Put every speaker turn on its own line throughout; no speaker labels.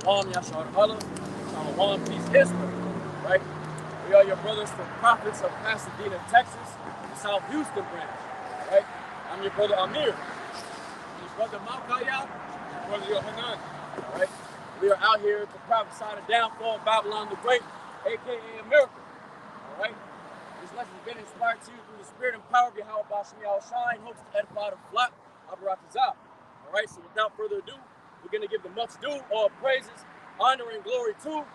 Yashar Allah, Shalom, peace, Israel, right? We are your brothers from Prophets of Pasadena, Texas, the South Houston branch, right? I'm your brother Amir, your brother Malkaya, your brother Yohanan, all right? We are out here to prophesy the downfall of Babylon the Great, aka America, all right? This lesson has been inspired to you through the spirit and power of YAHAWASHI and hopes to edify the flock of RAWCHAA. All right, so without further ado, we're going to give the much due, all praises, honor, and glory to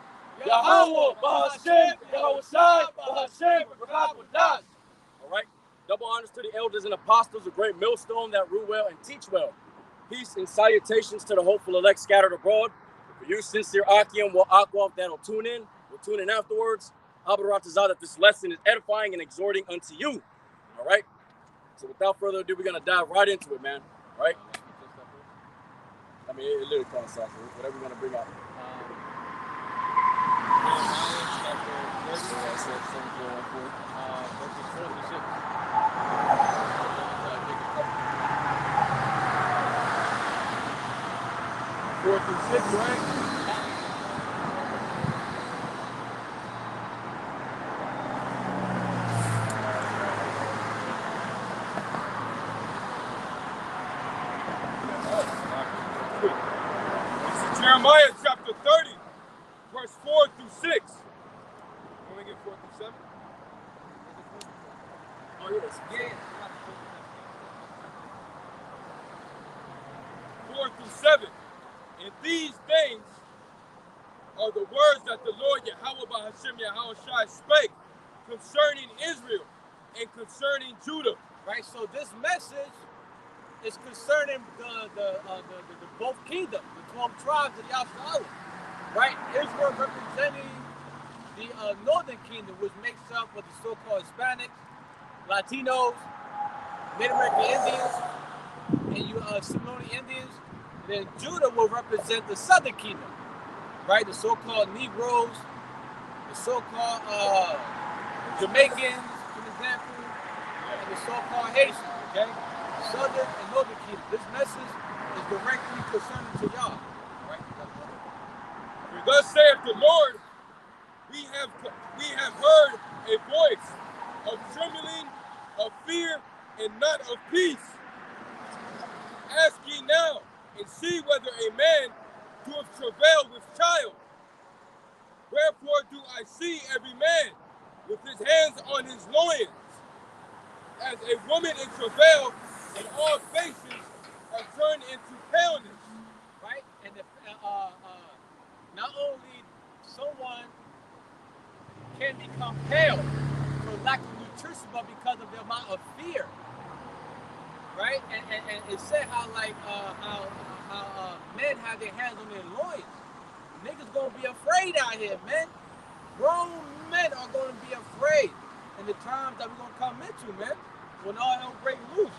YAHAWAH, BAHASHAM, YAHAWASHI, BAHASHAM, HAQADASH. All right, double honors to the elders and apostles, a great millstone that rule well and teach well. Peace and salutations to the hopeful elect scattered abroad. For you, sincere Akim, YAHAWAH that'll tune in, we'll tune in afterwards. That this lesson is edifying and exhorting unto you. All right. So without further ado, we're gonna dive right into it, man. All right. I mean, it literally comes out. Whatever we're gonna bring out. Fourth and sixth, right? Jeremiah chapter 30, verse 4 through 6. Can we get 4 through 7? Oh, yes. Yeah. 4 through 7. And these things are the words that the Lord Yahawah Yahawashi spake concerning Israel and concerning Judah.
Right, so this message is concerning the both kingdoms, the 12 tribes of Yahweh, right? Israel representing the northern kingdom, which makes up of the so-called Hispanics, Latinos, Mid-American Indians, and Seminole Indians. And then Judah will represent the southern kingdom, right? The so-called Negroes, the so-called Jamaicans, for example, and the so-called Haitians, okay? Southern and northern kingdom. This message is directly concerning to y'all. Right?
For thus saith the Lord, we have heard a voice of trembling, of fear, and not of peace. Ask ye now, and see whether a man doeth travail with child. Wherefore do I see every man with his hands on his loins, as a woman in travail, and all faces are turned into paleness.
Right? And not only someone can become pale for lack of nutrition, but because of the amount of fear. Right? And it said how men have their hands on their loins. Niggas gonna be afraid out here, man. Grown men are gonna be afraid in the times that we're gonna come into, man. When all hell break loose.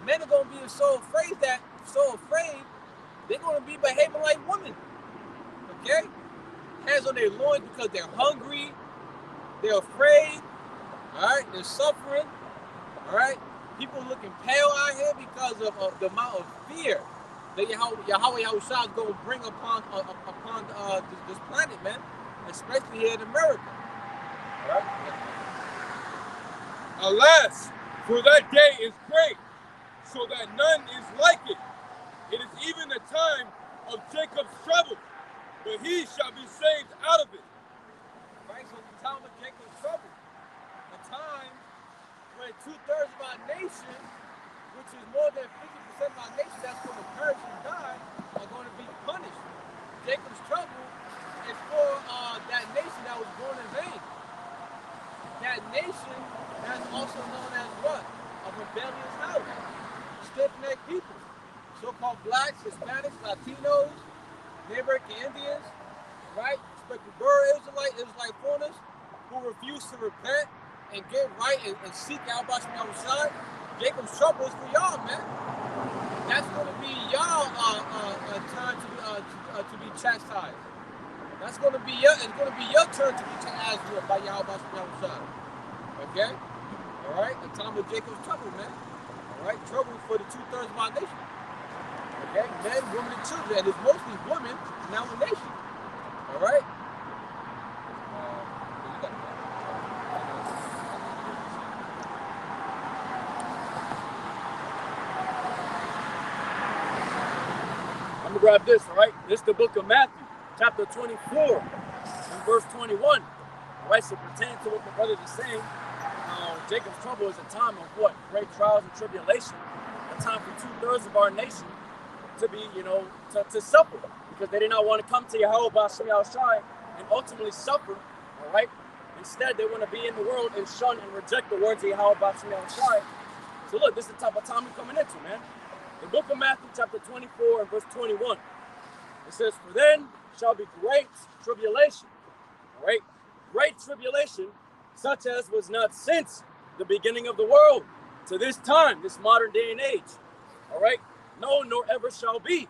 Men are gonna be so afraid they're gonna be behaving like women. Okay? Hands on their loins because they're hungry, they're afraid, alright, they're suffering, alright. People looking pale out here because of the amount of fear that Yahawah Yahushua is gonna bring upon this planet, man, especially here in America. Alright?
Alas, for that day is great, so that none is like it. It is even the time of Jacob's trouble, but he shall be saved out of it.
Right, so the time of Jacob's trouble, a time when 2/3 of our nation, which is more than 50% of our nation that's going to perish and die, are going to be punished. Jacob's trouble is for that nation that was born in vain. That nation that's also known as what? A rebellious house. Stiff-necked people. So-called blacks, Hispanics, Latinos, Native Indians, right? Israelite foreigners who refuse to repent and get right and seek out BAHASHAM. Jacob's trouble is for y'all, man. That's going to be y'all turn to be chastised. It's going to be your turn to be chastised by y'all BAHASHAM. Okay? All right? The time of Jacob's trouble, man. All right? Trouble for the 2/3 of our nation. Okay? Men, women, and children. And it's mostly women in our nation.
grab this, all right? This is the book of Matthew, chapter 24, and verse 21. All right, so pertaining to what the brother is saying, Jacob's trouble is a time of what? Great trials and tribulation. A time for 2/3 of our nation to be, to suffer, because they did not want to come to YAHAWASHI and ultimately suffer, all right? Instead, they want to be in the world and shun and reject the words of YAHAWASHI. So look, this is the type of time we're coming into, man. The book of Matthew, chapter 24 and verse 21. It says, "For then shall be great tribulation," all right? Great tribulation, such as was not since the beginning of the world to this time, this modern day and age, all right? No, nor ever shall be.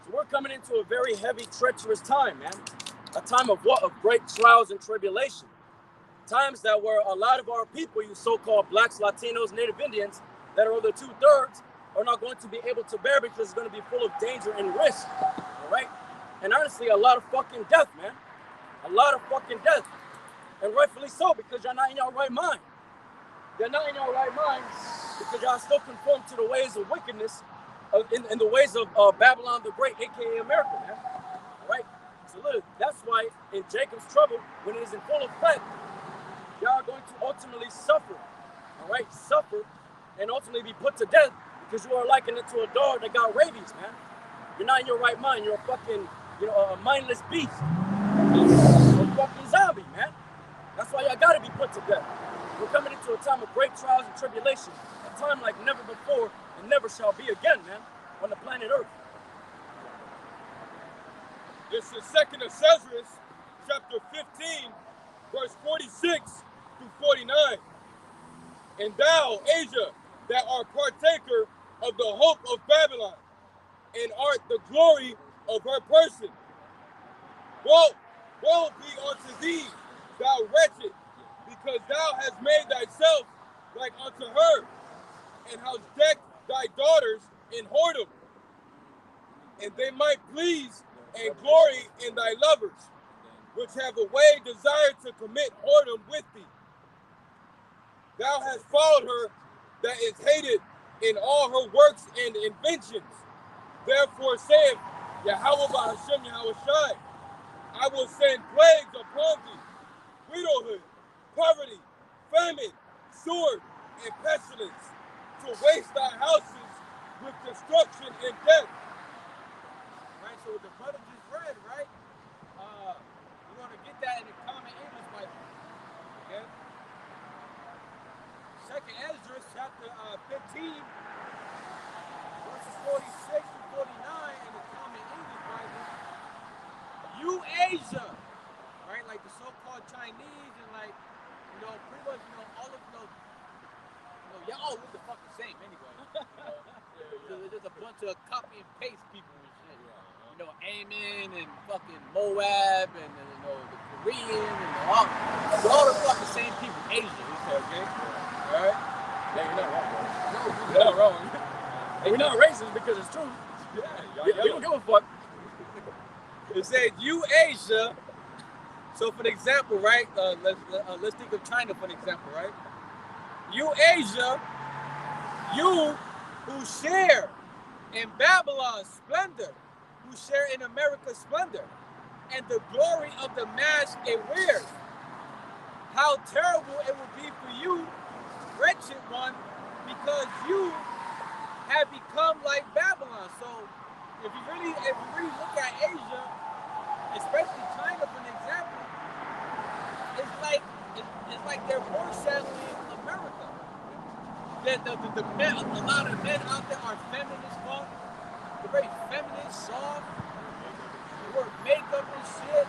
So we're coming into a very heavy, treacherous time, man. A time of what? Of great trials and tribulation. Times that where a lot of our people, you so-called blacks, Latinos, Native Indians, that are over 2/3, are not going to be able to bear, because it's going to be full of danger and risk, all right? And honestly, a lot of fucking death, man. A lot of fucking death. And rightfully so, because you're not in your right mind. You're not in your right mind because y'all still conform to the ways of wickedness, in the ways of Babylon the Great, aka America, man. All right? So look, that's why in Jacob's trouble, when it is in full effect, y'all are going to ultimately suffer, all right? Suffer and ultimately be put to death, because you are likened to a dog that got rabies, man. You're not in your right mind. You're a fucking, a mindless beast. A fucking zombie, man. That's why y'all gotta be put to death. We're coming into a time of great trials and tribulation, a time like never before and never shall be again, man, on the planet Earth.
This is 2nd of Ezra, chapter 15, verse 46 through 49. "And thou, Asia, that art partaker of the hope of Babylon, and art the glory of her person. Woe be unto thee, thou wretched, because thou hast made thyself like unto her, and hast decked thy daughters in whoredom, and they might please and glory in thy lovers, which have a way desired to commit whoredom with thee. Thou hast followed her that is hated in all her works and inventions. Therefore saith Yahawah BAHASHAM YAHAWASHI, I will send plagues upon thee, widowhood, poverty, famine, sword, and pestilence, to waste thy houses with destruction and death." Right, so the brother just read, right? We're going to get that in the Common English Bible. Okay? 2nd Ezra, chapter 15, verses 46 to 49 in the Common English Bible. "You Asia," right? Like the so-called Chinese and pretty much, all of y'all all look the fucking same anyway. There's just a bunch of copy and paste people and shit. Amen and fucking Moab and the Korean and all the fucking same people. Asia, okay? All right?
Yeah, you're not wrong, bro.
No,
You're not wrong. And we're not racist because it's true. We don't give a fuck.
It said, "You Asia." So for an example, right? Let's think of China for an example, right? "You Asia, you who share in Babylon's splendor, who share in America's splendor, and the glory of the mask it wears. How terrible it will be for you, wretched one, because you have become like Babylon." So if you really look at Asia, especially China for an example, it's like they're foreshadowing America. A lot of men out there are feminine as fuck. They're very feminine, soft. They wear makeup and shit.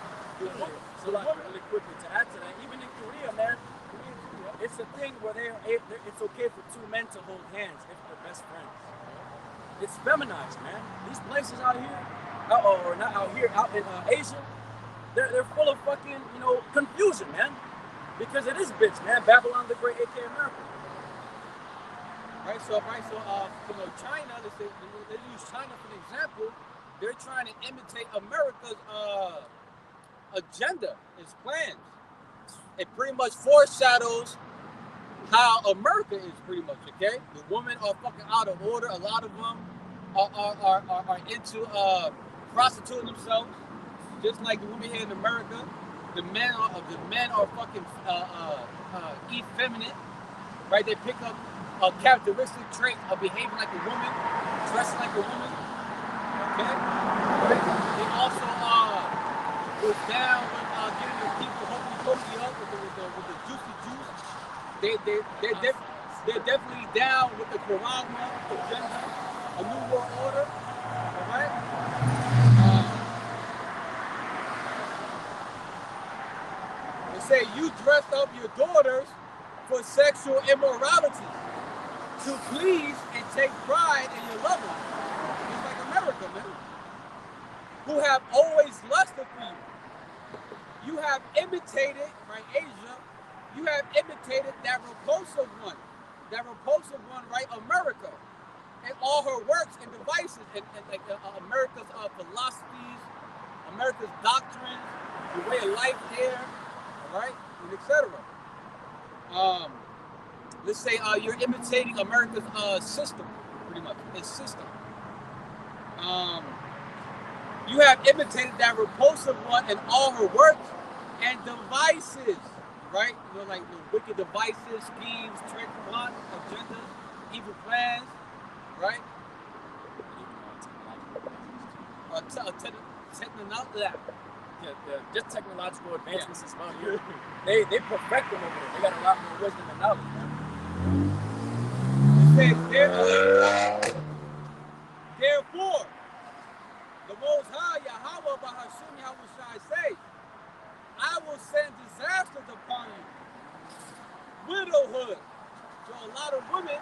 So really quickly to add to that, even in Korea, man, it's a thing where it's okay for two men to hold hands if they're best friends. It's feminized, man. These places out here, or not out here, out in Asia, they're full of fucking, confusion, man. Because it is bitch, man. Babylon the Great, aka America.
Right, so China, they use China for an example. They're trying to imitate America's agenda, its plans. It pretty much foreshadows how America is pretty much, okay? The women are fucking out of order, a lot of them. are into prostituting themselves, just like the women here in America. The men are fucking effeminate, right? They pick up a characteristic trait of behaving like a woman, dressing like a woman. Okay, right? They also was down with getting the people hokey up with the juicy juice. They're definitely down with the Quran agenda, a new world order. All right. They say you dressed up your daughters for sexual immorality to please and take pride in your lovers. Just like America, man. Who have always lusted for you. You have imitated, right, Asia, you have imitated that repulsive one, right, America, and all her works and devices, and like America's philosophies, America's doctrines, the way of life there, all right, and etc. Let's say you're imitating America's system, pretty much, its system. You have imitated that repulsive one in all her works and devices, right? You know, like the wicked devices, schemes, tricks, plots, agendas, evil plans, right?
Just technological advancements as well. They perfect them over there. They got a lot more wisdom and knowledge, man.
Therefore, the Most High, YAHAWAH BAHASHAM, YAHAWASHI say, I will send disasters upon you. Widowhood. So a lot of women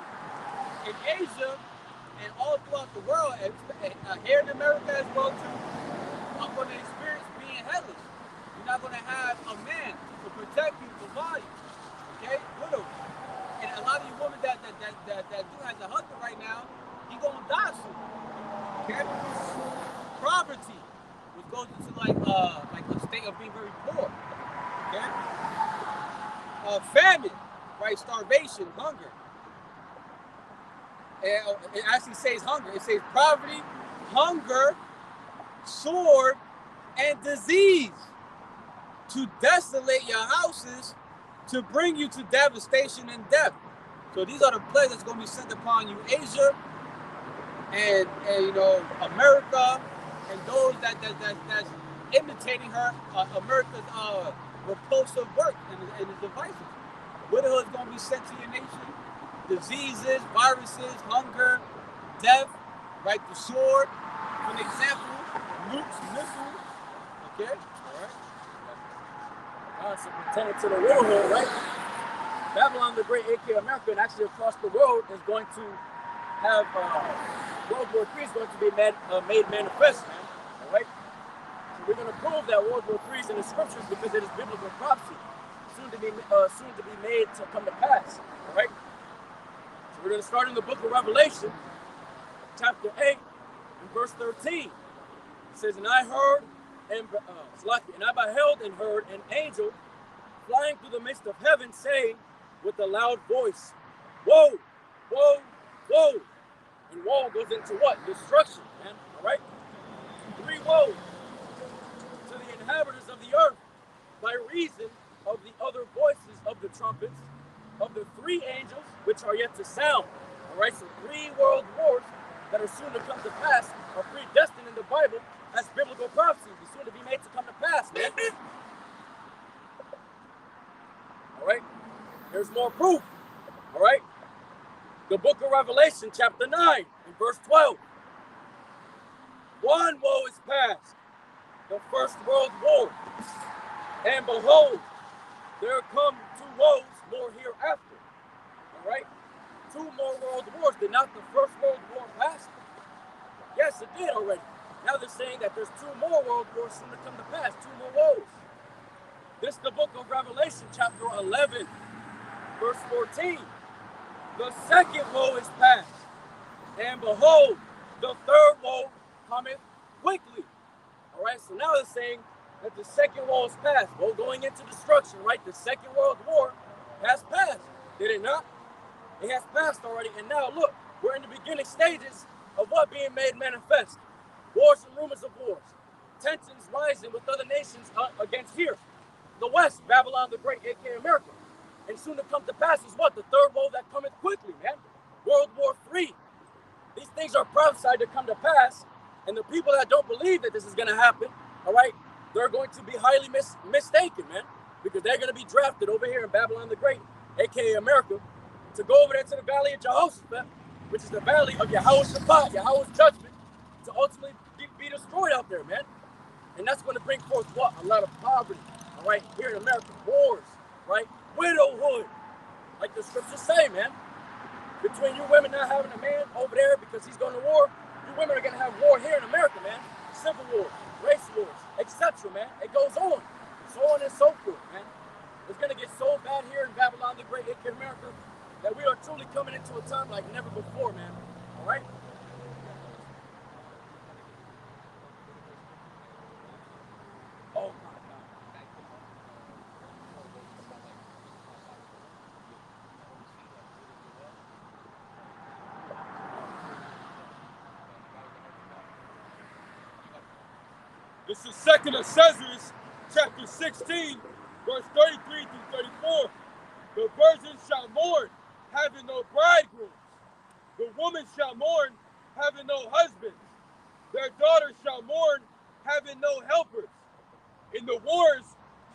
in Asia and all throughout the world, and here in America as well too, are going to experience being headless. You're not going to have a man to protect you, to provide you. Okay? Widows. And a lot of you women that do has a husband right now, he's going to die soon. Okay? Poverty, which goes into like a state of being very poor. Okay? Famine, right? Starvation, hunger. And it actually says hunger. It says poverty, hunger, sword, and disease to desolate your houses, to bring you to devastation and death. So these are the plagues that's going to be sent upon you, Asia, and you know, America, and those that's imitating her, America's repulsive work and the devices. Widowhood is going to be sent to your nation. Diseases, viruses, hunger, death, right? The sword, for an example, nukes, missiles. Okay, all right.
So pertaining to the widowhood, right? Babylon the Great, aka America, and actually across the world is going to have World War III is going to be made manifest, man. All right. So we're going to prove that World War III is in the scriptures because it is biblical prophecy, soon to be made to come to pass. All right. So we're going to start in the book of Revelation, chapter 8, and verse 13. It says, "And I heard, and I beheld and heard an angel flying through the midst of heaven, saying with a loud voice, Woe, woe, woe." And woe goes into what? Destruction, man. All right? 3 woes to the inhabitants of the earth by reason of the other voices of the trumpets of the 3 angels which are yet to sound. All right? So 3 world wars that are soon to come to pass are predestined in the Bible as biblical prophecy. They're soon to be made to come to pass, man. All right? Here's more proof. All right? The book of Revelation, chapter 9, and verse 12. "One woe is past, the first world war. And behold, there come 2 woes more hereafter." All right? 2 more world wars. Did not the first world war pass? Yes, it did already. Now they're saying that there's 2 more world wars soon to come to pass. 2 more woes. This is the book of Revelation, chapter 11, verse 14. "The second woe is past, and behold, the third woe cometh quickly." All right, so now they're saying that the second woe is past. Well, going into destruction, right? The Second World War has passed. Did it not? It has passed already. And now, look, we're in the beginning stages of what being made manifest. Wars and rumors of wars. Tensions rising with other nations against here. The West, Babylon the Great, aka America. And soon to come to pass is what? The third woe that cometh quickly, man. World War III. These things are prophesied to come to pass. And the people that don't believe that this is going to happen, all right, they're going to be highly mistaken, man. Because they're going to be drafted over here in Babylon the Great, aka America, to go over there to the valley of Jehoshaphat, which is the valley of YAHAWASHI, Yahweh's judgment, to ultimately be destroyed out there, man. And that's going to bring forth what? A lot of poverty, all right, here in America. Wars, right? Widowhood, like the scriptures say, man. Between you women not having a man over there because he's going to war, you women are going to have war here in America, man. Civil war, race wars, etc., man. It goes on and so forth, man. It's going to get so bad here in Babylon the Great, aka America, that we are truly coming into a time like never before, man. All right? Oh, my God.
This is 2nd of Caesars, chapter 16, verse 33 through 34. The virgin shall mourn, having no bridegroom. The woman shall mourn, having no husband. Their daughters shall mourn, having no helpers. In the wars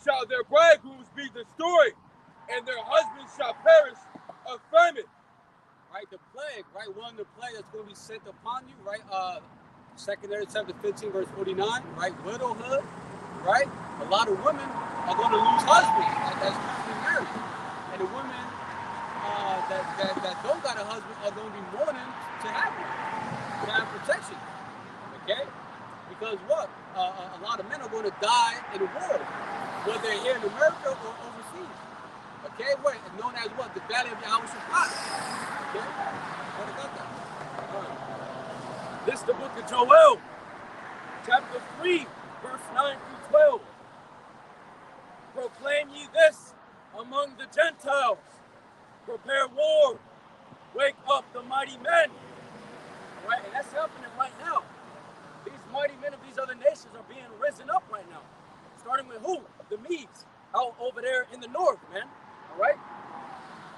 shall their bridegrooms be destroyed, and their husbands shall perish of famine. Right, the plague, right? One of the plague that's going to be sent upon you, right? 2nd chapter 15, verse 49, right? Widowhood, right? A lot of women are going to lose husbands that's currently married. And the women that don't got a husband are going to be mourning to have one, to have protection, okay? Because what? A lot of men are going to die in the war, whether they're here in America or overseas, okay? What? Known as what? The Valley of YAHAWASHI. Okay? What about that? All right.
This is the book of Joel, chapter 3, verse 9 through 12. Proclaim ye this among the Gentiles. Prepare war. Wake up the mighty men. All right, and that's happening right now. These mighty men of these other nations are being risen up right now. Starting with who? The Medes, out over there in the north, man. All right?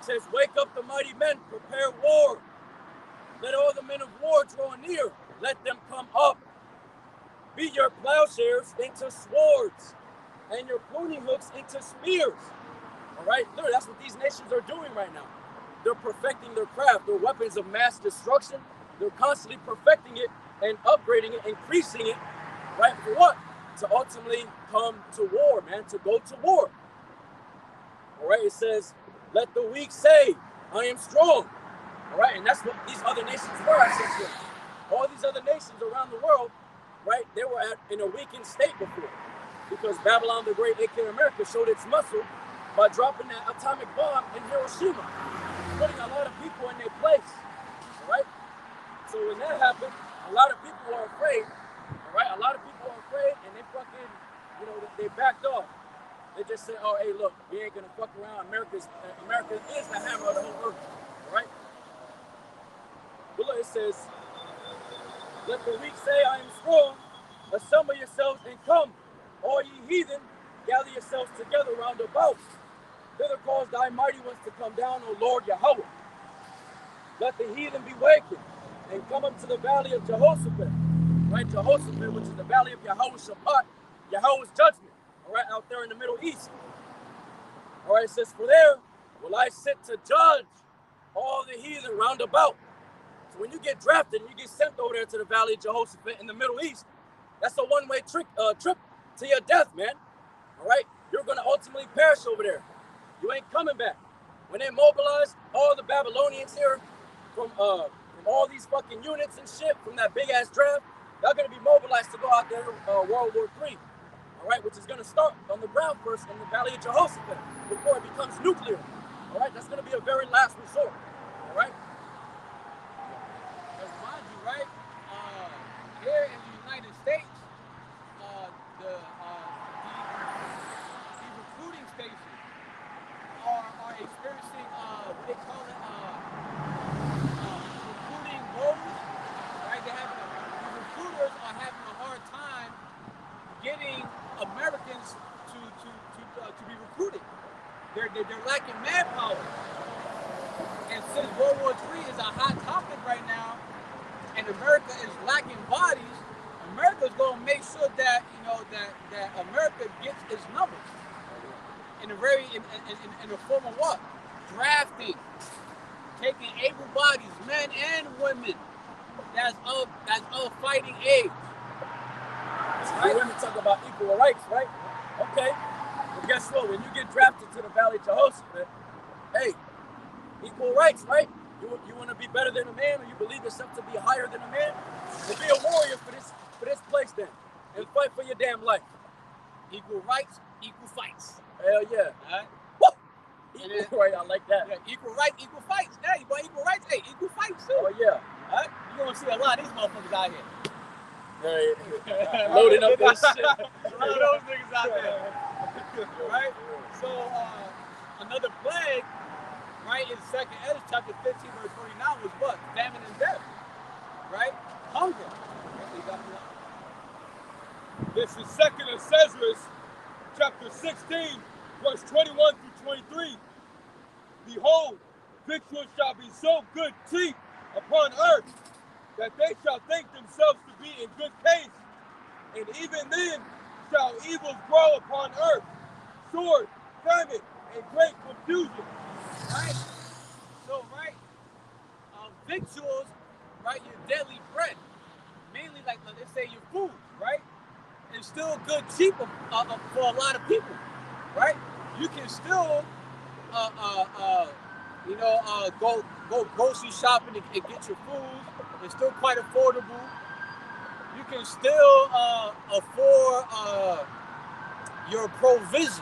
It says, wake up the mighty men. Prepare war. Let all the men of war draw near. Let them come up. Beat your plowshares into swords and your pruning hooks into spears. All right? Look, that's what these nations are doing right now. They're perfecting their craft. Their weapons of mass destruction. They're constantly perfecting it and upgrading it, increasing it. Right? For what? To ultimately come to war, man. To go to war. All right? It says, let the weak say, I am strong. All right, and that's what these other nations were at some point. All these other nations around the world, right, they were in a weakened state before. Because Babylon the Great, aka America, showed its muscle by dropping that atomic bomb in Hiroshima, putting a lot of people in their place. All right? So when that happened, a lot of people are afraid. All right? A lot of people are afraid, and they fucking, they backed off. They just said, oh, hey, look, we ain't going to fuck around. America is the hammer of the whole earth. All right? But look, it says, let the weak say, I am strong. Assemble yourselves and come. All ye heathen, gather yourselves together round about. Thither cause thy mighty ones to come down, O Lord Yahweh. Let the heathen be wakened and come up to the valley of Jehoshaphat. Right, Jehoshaphat, which is the valley of YAHAWASHI, Yahweh's judgment. All right, out there in the Middle East. All right, it says, for there will I sit to judge all the heathen round about. So when you get drafted and you get sent over there to the valley of Jehoshaphat in the Middle East, that's a one-way trip to your death, man. All right? You're going to ultimately perish over there. You ain't coming back. When they mobilized all the Babylonians here from all these fucking units and shit from that big-ass draft, they're going to be mobilized to go out there World War III. All right? Which is going to start on the ground first in the valley of Jehoshaphat before it becomes nuclear. All right? That's going to be a very last resort. All right?
Right? Here in the United States, the recruiting stations are experiencing what they call it recruiting woes, right? they're lacking manpower. And since World War III is a hot topic right now, and America is lacking bodies, America's going to make sure that that America gets its numbers in the form of what? Drafting, taking able bodies, men and women, that's of fighting age.
Right? Women talk about equal rights, right? Okay. Well, guess what? When you get drafted to the Valley Jehoshaphat, man, hey, equal rights, right? You want to be better than a man, or you believe yourself to be higher than a man? Well, be a warrior for this place then, and fight for your damn life.
Equal rights, equal fights.
Hell yeah.
All right.
Equal right, I like that.
Yeah, equal rights, equal fights. Hey, you want equal rights? Hey, equal fights too.
Oh yeah.
All right. You're gonna see a lot of these motherfuckers out here.
Loading up this shit.
A lot of those niggas out there. Right? So another plague, right, in 2nd Ezra chapter 15, verse 49 was what? Famine and death. Right? Hunger.
This is 2nd Ezra, chapter 16, verse 21 through 23. Behold, victuals shall be so good cheap upon earth, that they shall think themselves to be in good case, and even then shall evils grow upon earth, sword, famine, and great confusion.
Right? So, right, victuals, right, your daily bread, mainly like let's say your food, right, is still good cheap for a lot of people, right? You can still, go grocery shopping and get your food. It's still quite affordable. You can still afford your provisions,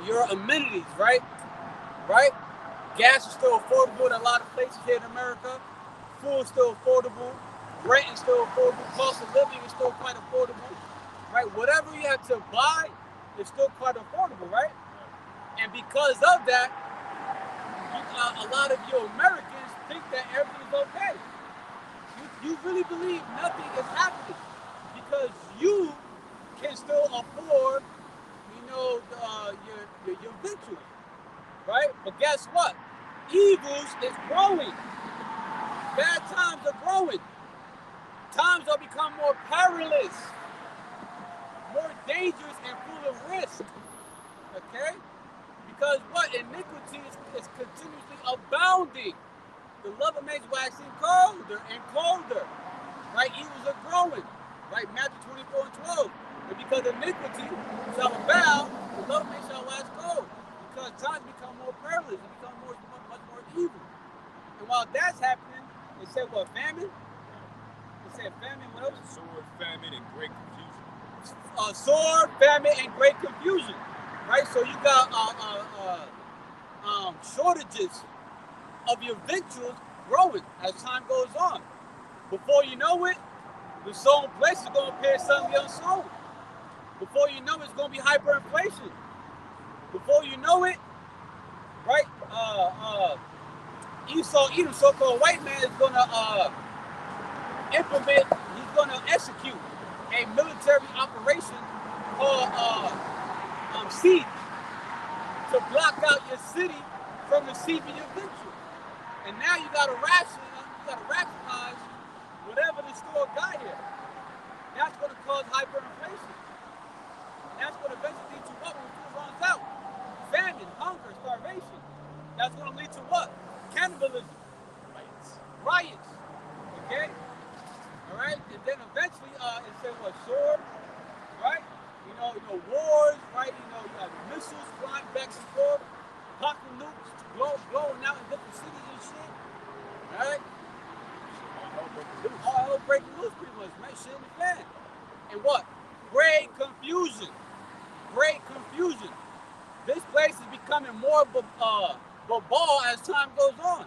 your amenities, right? Right? Gas is still affordable in a lot of places here in America. Food is still affordable. Rent is still affordable. Cost of living is still quite affordable, right? Whatever you have to buy is still quite affordable, right? And because of that, a lot of you Americans think that everything is okay. You really believe nothing is happening because you can still afford, your victory, right? But guess what? Evils is growing. Bad times are growing. Times are becoming more perilous, more dangerous, and full of risk. Okay? Because what? Iniquity is continuously abounding. The love of man is waxing colder and colder. Right? Evils are growing. Right? Matthew 24 and 12. And because iniquity shall abound, the love of man shall wax cold. Because times become more perilous, it becomes much more evil. And while that's happening, they said what? Famine? They said famine, what else?
Sword, famine, and great confusion.
Sword, famine, and great confusion. Right? So you got shortages of your victuals growing as time goes on. Before you know it, the sown place is going to appear suddenly unsown. Before you know it, it's going to be hyperinflation. Before you know it, right? Esau, Edom, so-called white man, is going to implement. He's going to execute a military operation called siege to block out your city from receiving your victory. And now you got to rationalize whatever the store got here. That's going to cause hyperinflation. And that's going to eventually lead to what when food runs out? Famine, hunger, starvation. That's going to lead to what? Cannibalism. Riots. Okay? All right? And then eventually, it said what? Sword, right? Wars, right? You have missiles flying back and forth, apocalypse, blowing out in different cities and shit. All right? All hell breaking loose pretty much, man. Shit in the fan. And what? Great confusion. Great confusion. This place is becoming more of a ball as time goes on.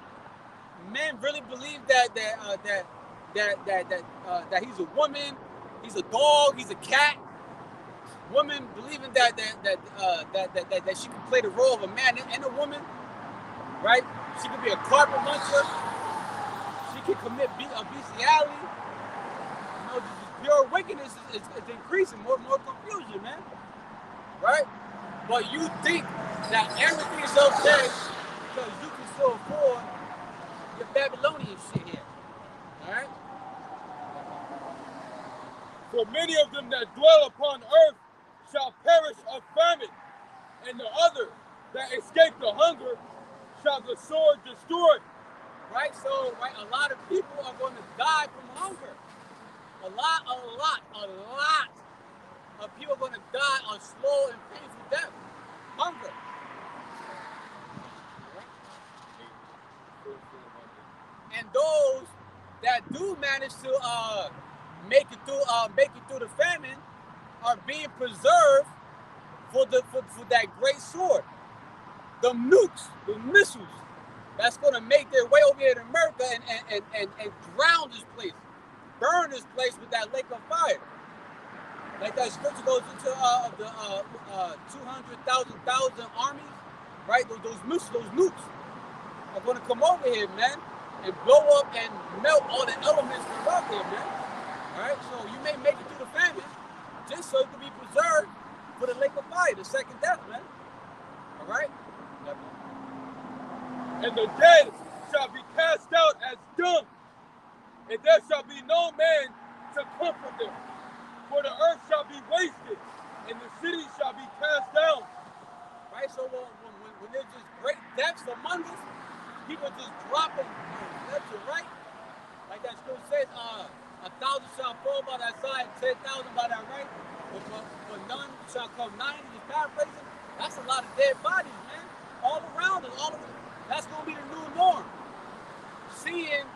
Men really believe that he's a woman, he's a dog, he's a cat. Women believing that she can play the role of a man and a woman, right? She could be a carpet muncher. She can commit bestiality. This pure wickedness is increasing. More confusion, man. Right? But you think that everything is okay because you can still afford your Babylonian shit here. Alright?
For many of them that dwell upon earth shall perish of famine, and the other that escape the hunger shall the sword destroy.
Right? So, right, a lot of people are going to die from hunger. A lot of people are going to die on slow and painful death. Hunger. And those that do manage to make it through the famine are being preserved for that great sword. The nukes, the missiles, that's going to make their way over here to America and drown this place, burn this place with that lake of fire. Like that scripture goes into the 200,000 armies, right? Those missiles, those nukes are going to come over here, man, and blow up and melt all the elements that are out there, man. All right, so you may make it through the famine just so it can be preserved for the lake of fire, the second death, man. All right?
And the dead shall be cast out as dung, and there shall be no man to comfort them. For the earth shall be wasted, and the city shall be cast down.
Right? So when there's just great deaths among us, people just dropping left and right. Like that scripture says, 1,000 shall fall by that side, 10,000 by that right, but none shall come nigh. Just paraphrasing. That's a lot of dead bodies, man. All around us, that's going to be the new norm. Seeing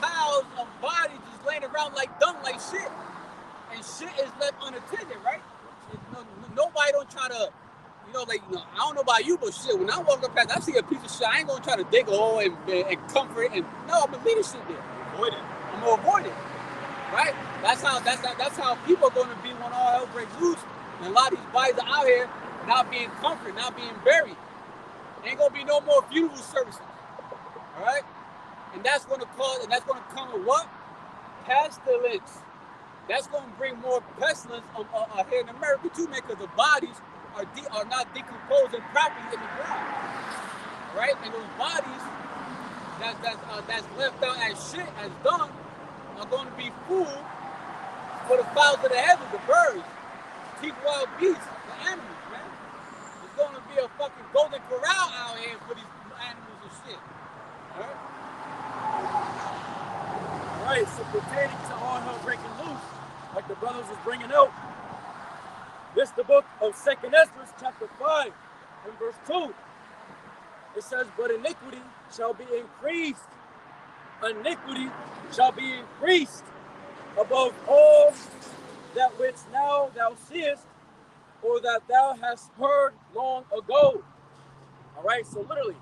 piles of bodies just laying around like dung, like shit. And shit is left unattended, right? Nobody don't try to, I don't know about you, but shit, when I walk up past, I see a piece of shit, I ain't gonna try to dig a hole and comfort it, no, I'm gonna leave this shit there.
Avoid it.
I'm gonna avoid it, right? That's how people are gonna be when all hell breaks loose. And a lot of these bodies are out here not being comforted, not being buried. Ain't gonna be no more funeral services, all right? And that's gonna come with what? Pestilence. That's going to bring more pestilence here in America too, man, because the bodies are not decomposing properly in the ground, right? And those bodies that's left out as shit, as dung, are going to be food for the fowls of the heavens, the birds, teeth wild beasts, the animals, man. There's going to be a fucking golden corral out here for these animals and shit, all right?
Right, so pertaining to all hell breaking loose, like the brothers was bringing out, this the book of 2nd Esdras, chapter 5, and verse 2. It says, but iniquity shall be increased. Iniquity shall be increased above all that which now thou seest, or that thou hast heard long ago. All right, so literally,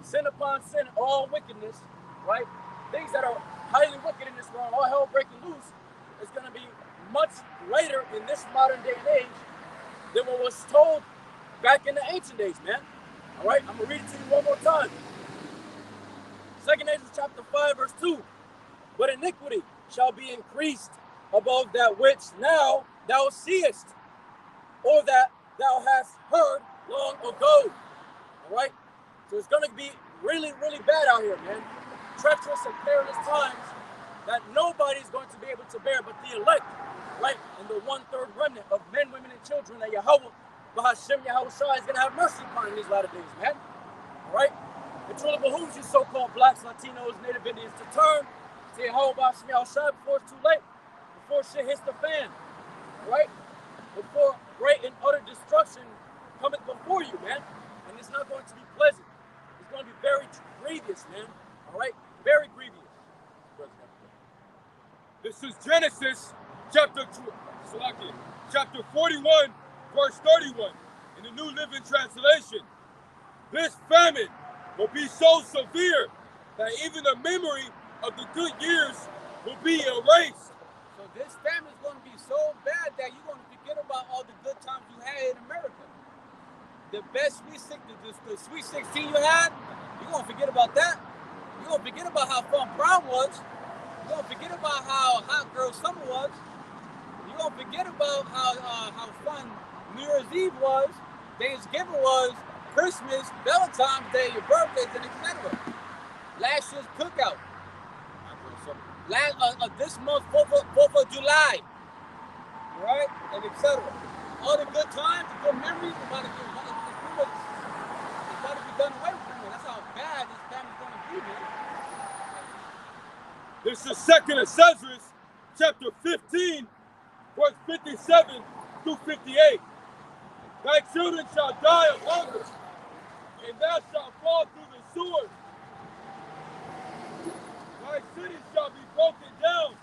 sin upon sin, all wickedness, right? Things that are highly wicked in this world, all hell breaking loose, is going to be much greater in this modern day and age than what was told back in the ancient days, man. All right, I'm going to read it to you one more time. 2nd Esdras chapter 5, verse 2. But iniquity shall be increased above that which now thou seest, or that thou hast heard long ago. All right? So it's going to be really, really bad out here, man. Treacherous and perilous times that nobody's going to be able to bear but the elect, right? And the 1/3 remnant of men, women, and children that YAHAWAH BAHASHAM YAHAWASHI is going to have mercy upon in these latter days, man. All right? It truly behooves you so-called blacks, Latinos, Native Indians to turn to YAHAWAH BAHASHAM YAHAWASHI before it's too late, before shit hits the fan, all right? Before great and utter destruction cometh before you, man. And it's not going to be pleasant. It's going to be very grievous, man. All right? Very grievous.
This is Genesis chapter 41, verse 31 in the New Living Translation. This famine will be so severe that even the memory of the good years will be erased.
So this famine is going to be so bad that you're going to forget about all the good times you had in America. The best the Sweet 16 you had, you're going to forget about that. You're going to forget about how fun prom was. You're going to forget about how hot girl summer was. You're going to forget about how fun New Year's Eve was. Thanksgiving was Christmas, Valentine's Day, your birthdays, and etc. Last year's cookout. This month, 4th of July. Right? And etc. All the good times, the good memories, it's about to be done away from me. That's how bad this family's going to be, man.
This is 2nd Esdras, chapter 15, verse 57 through 58. Thy children shall die of hunger, and thou shalt fall through the sword. Thy cities shall be broken down,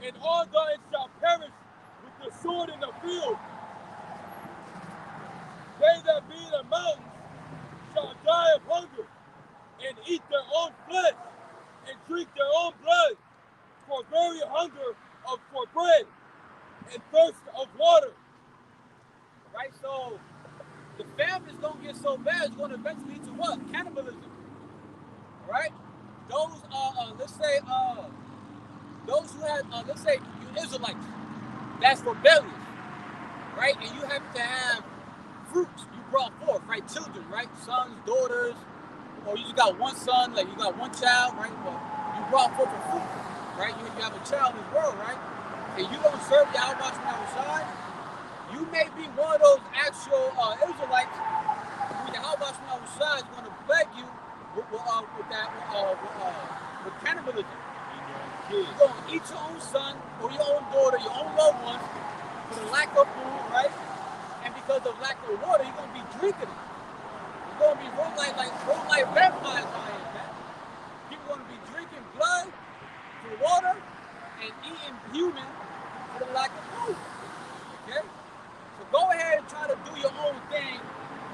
and all thine shall perish with the sword in the field. They that be in the mountains shall die of hunger, and eat their own flesh, and drink their own blood, for very hunger for bread, and thirst of water.
Right, so the family's going to get so bad, it's going to eventually lead to what? Cannibalism. Right? Those, let's say, those who have, let's say, you Israelites, that's rebellious, right? And you have to have fruits you brought forth, right? Children, right? Sons, daughters, or you just got one son, like you got one child, right? But you brought forth a fruit, right? You have a child in this world, right? And you don't serve YAHAWASHI, you may be one of those actual Israelites who YAHAWASHI is going to plague you with cannibalism. You're going to eat your own son or your own daughter, your own loved ones, for the lack of food, right? And because of lack of water, you're going to be drinking it. You're going to be run like vampires out here, man. People are going to be drinking blood for water and eating human for the lack of food. Okay? So go ahead and try to do your own thing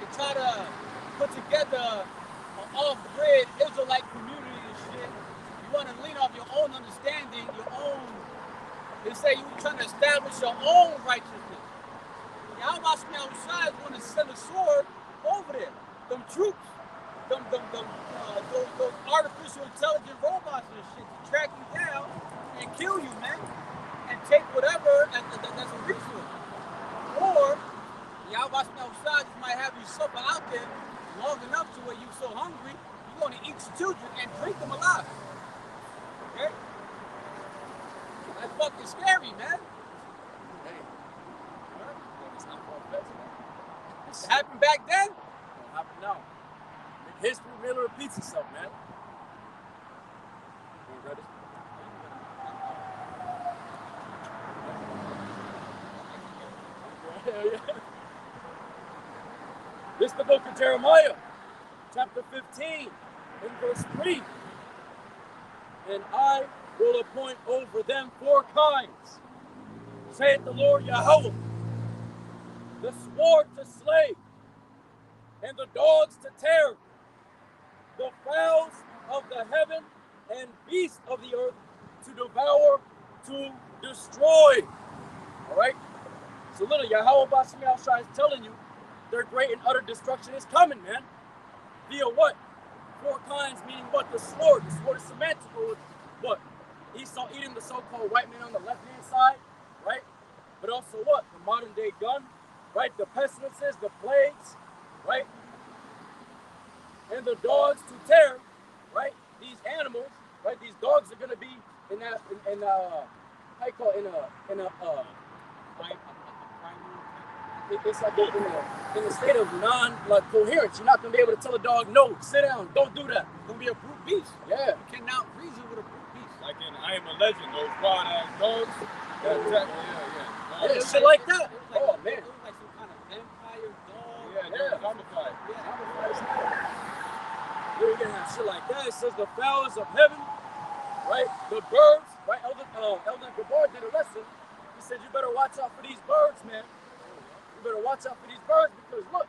and try to put together an off-grid Israelite community and shit. You want to lean off your own understanding, your own, they say you're trying to establish your own righteousness. YAHAWASHI is going to send a sword over there. Them troops, those artificial intelligent robots and shit to track you down and kill you, man. And take whatever that's a resource. Or YAHAWASHI might have you suffer out there long enough to where you're so hungry, you're going to eat your children and drink them alive. Okay? That's fucking scary, man.
Hey, it's not far-fetched, man.
It happened back then?
It don't happen now. History really repeats itself, man. You ready? This is the book of Jeremiah, chapter 15, in verse 3. And I will appoint over them 4 kinds, saith the Lord Yahweh, the sword to slay, and the dogs to tear, the fowls of the heaven and beasts of the earth to devour, to destroy. All right? So little YAHAWASHI is telling you their great and utter destruction is coming, man. Via what? 4 kinds, meaning what? The sword. The sword is semantic, or what? Esau eating the so-called white man on the left-hand side, right? But also what? The modern-day gun, right? The pestilences, the plagues, right? And the dogs to tear, right? These animals, right? These dogs are gonna be in that, how you call it? It's like in a state of non-coherence. You're not gonna be able to tell a dog, no, sit down, don't do that.
It's going to be a brute beast.
Yeah.
You cannot reason with a brute beast.
Like in I Am a Legend, those wild-ass dogs.
Yeah, shit like that. Oh, man.
It was like some kind of vampire dog.
Yeah, they're zombified.
You're gonna have shit like that. It says the fowls of heaven, right? The birds, right? Elder Gabar did a lesson. He said you better watch out for these birds, man. You better watch out for these birds because look,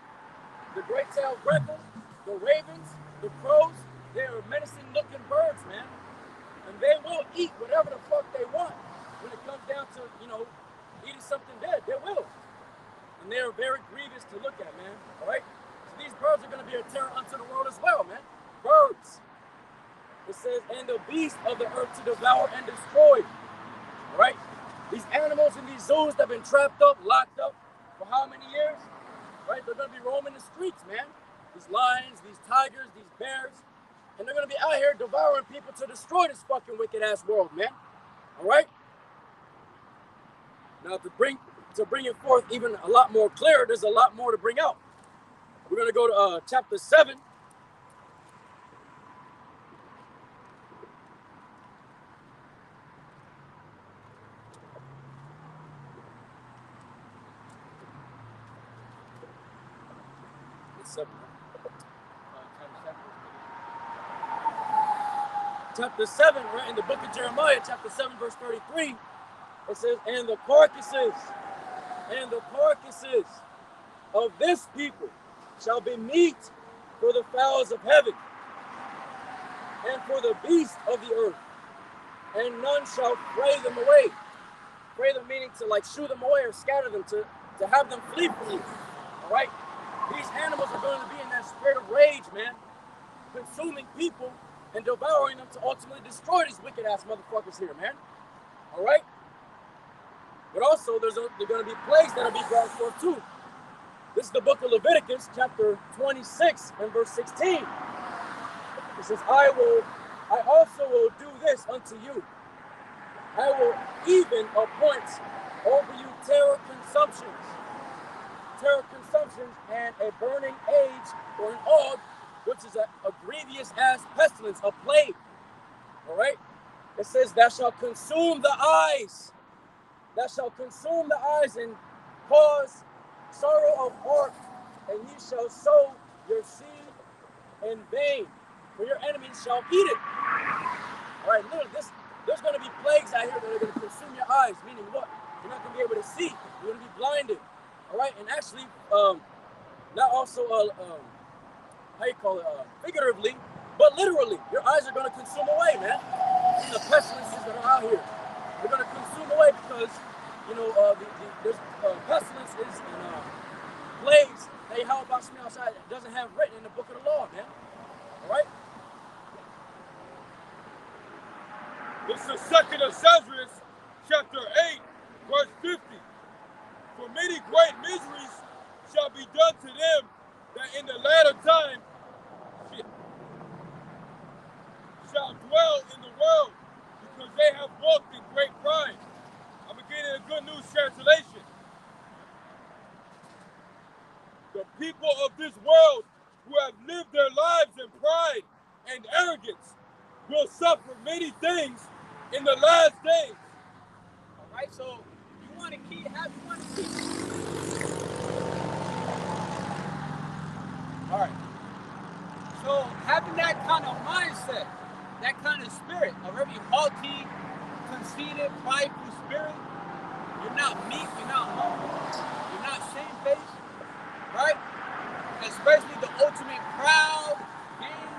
the great-tailed grackles, the ravens, the crows, they are menacing-looking birds, man. And they will eat whatever the fuck they want when it comes down to, eating something dead. They will. And they are very grievous to look at, man. All right? So these birds are going to be a terror unto the world as well, man. Birds. It says, and the beasts of the earth to devour and destroy. All right? These animals in these zoos that have been trapped up, locked up for how many years? Right? They're going to be the streets, man. These lions, these tigers, these bears. And they're going to be out here devouring people to destroy this fucking wicked-ass world, man. All right? Now, to bring it forth even a lot more clear, there's a lot more to bring out. We're going to go to chapter 7. Chapter 7, right in the book of Jeremiah, chapter 7, verse 33, it says, and the carcasses of this people shall be meat for the fowls of heaven and for the beasts of the earth, and none shall fray them away. Fray them meaning to like shoo them away or scatter them, to have them flee from you. All right? These animals are going to be in that spirit of rage, man, consuming people and devouring them to ultimately destroy these wicked-ass motherfuckers here, man. All right? But also, there's going to be plagues that will be brought forth too. This is the book of Leviticus, chapter 26 and verse 16. It says, I also will do this unto you. I will even appoint over you terror consumptions and a burning age or an ague, which is a grievous ass pestilence, a plague. All right? It says, thou shalt consume the eyes. Thou shalt consume the eyes and cause sorrow of heart, and ye shall sow your seed in vain, for your enemies shall eat it. All right, look, there's going to be plagues out here that are going to consume your eyes, meaning what? You're not going to be able to see. You're going to be blinded. All right, and actually, not also, figuratively, but literally, your eyes are going to consume away, man. The pestilences that are out here, they're going to consume away because, you know, there's pestilences and plagues that YAHAWASHI doesn't have written in the book of the law, man. All right?
This is 2nd of Esdras, chapter 8, verse 50. For many great miseries shall be done to them that in the latter time shall dwell in the world, because they have walked in great pride. I'm beginning a Good News translation. The people of this world who have lived their lives in pride and arrogance will suffer many things in the last days.
All right, so you want to keep. All right. So having that kind of mindset, that kind of spirit, a very haughty, conceited, prideful spirit, you're not meek, you're not humble, you're not shamefaced, right? Especially the ultimate proud game,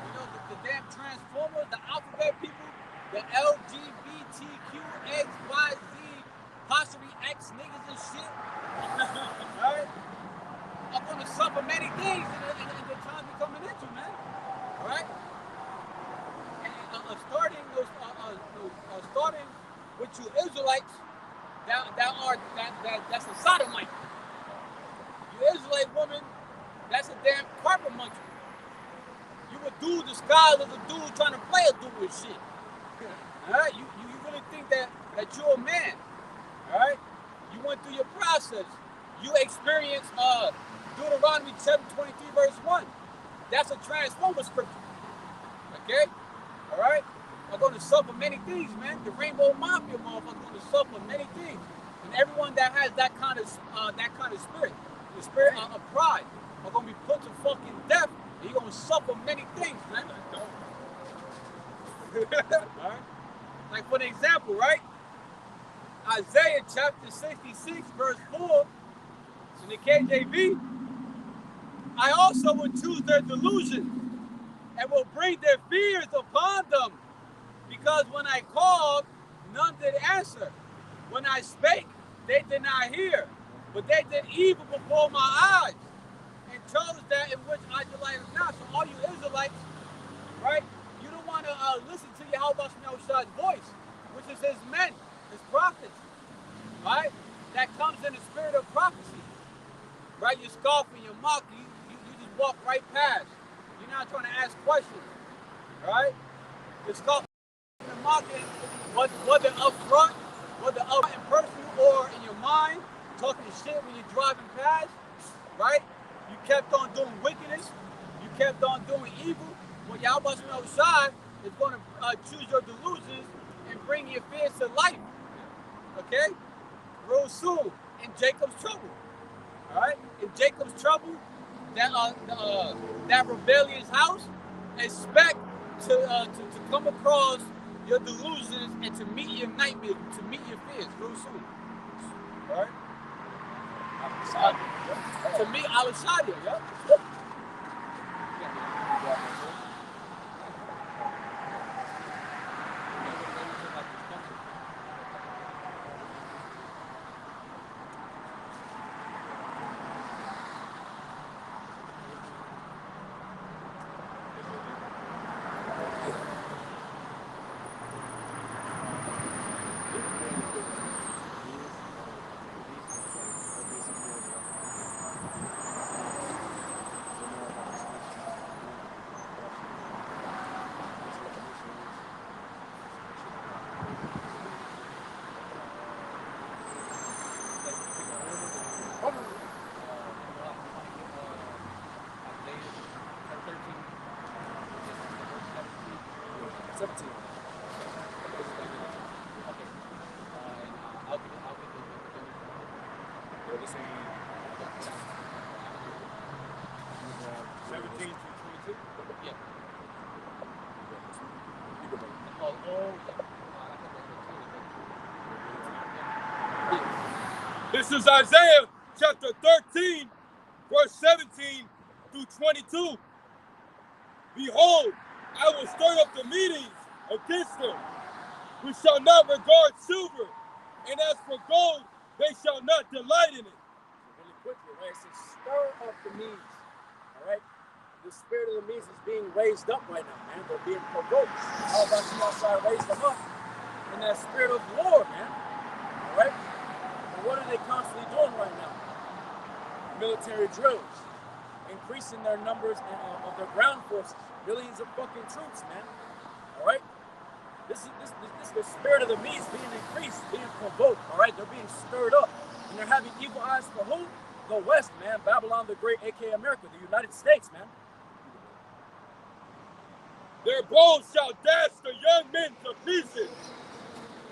you know, the damn transformers, the alphabet people, the LGBTQXYZ, possibly X niggas and shit, right? I'm going to suffer many things in the time we're coming into, man. All right? And starting with you Israelites, that's a sodomite. You Israelite woman, that's a damn carpet muncher. You a dude disguised as a dude trying to play a dude with shit. All right? You really think that you're a man. All right? You went through your process. You experienced Deuteronomy chapter 23, verse 1. That's a transformer scripture. Okay? All right? I'm going to suffer many things, man. The Rainbow Mafia motherfuckers going to suffer many things. And everyone that has that kind of spirit, the spirit of pride, are going to be put to fucking death. And you're going to suffer many things, man. All right? Like, for an example, right? Isaiah chapter 66, verse 4, in the KJV, I also will choose their delusion and will bring their fears upon them. Because when I called, none did answer. When I spake, they did not hear. But they did evil before my eyes and chose that in which I delighted not. So all you Israelites, right, you don't want to listen to YAHAWASHI's voice, which is his men, his prophets, right? That comes in the spirit of prophecy, right? right? You're scoffing, you're mocking, you just walk right past. You're not trying to ask questions, right? You're scoffing and mocking, whether up front, whether up in person or in your mind, talking shit when you're driving past, right? You kept on doing wickedness, you kept on doing evil. Well, YAHAWASHI outside is going to choose your delusions and bring your fears to life, okay? Real soon, in Jacob's trouble, all right? In Jacob's trouble, that rebellious house, expect to come across your delusions and to meet your nightmares, to meet your fears real soon, all right? To meet Halalyam, yeah?
This is Isaiah chapter 13, verse 17 through 22. Behold, I will stir up the meetings against them, which shall not regard silver, and as for gold, they shall not delight in it.
Really quickly, right? It says, stir up the Medes, all right? The spirit of the Medes is being raised up right now, man. They're being provoked. How about you outside raise them up in that spirit of war, man? All right? And what are they constantly doing right now? Military drills, increasing their numbers of their ground forces, millions of fucking troops, man. All right? This is the spirit of the Medes being increased, being provoked, all right? They're being stirred up. And they're having evil eyes for who? The West, man. Babylon the Great, aka America, the United States, man.
Their bows shall dash the young men to pieces,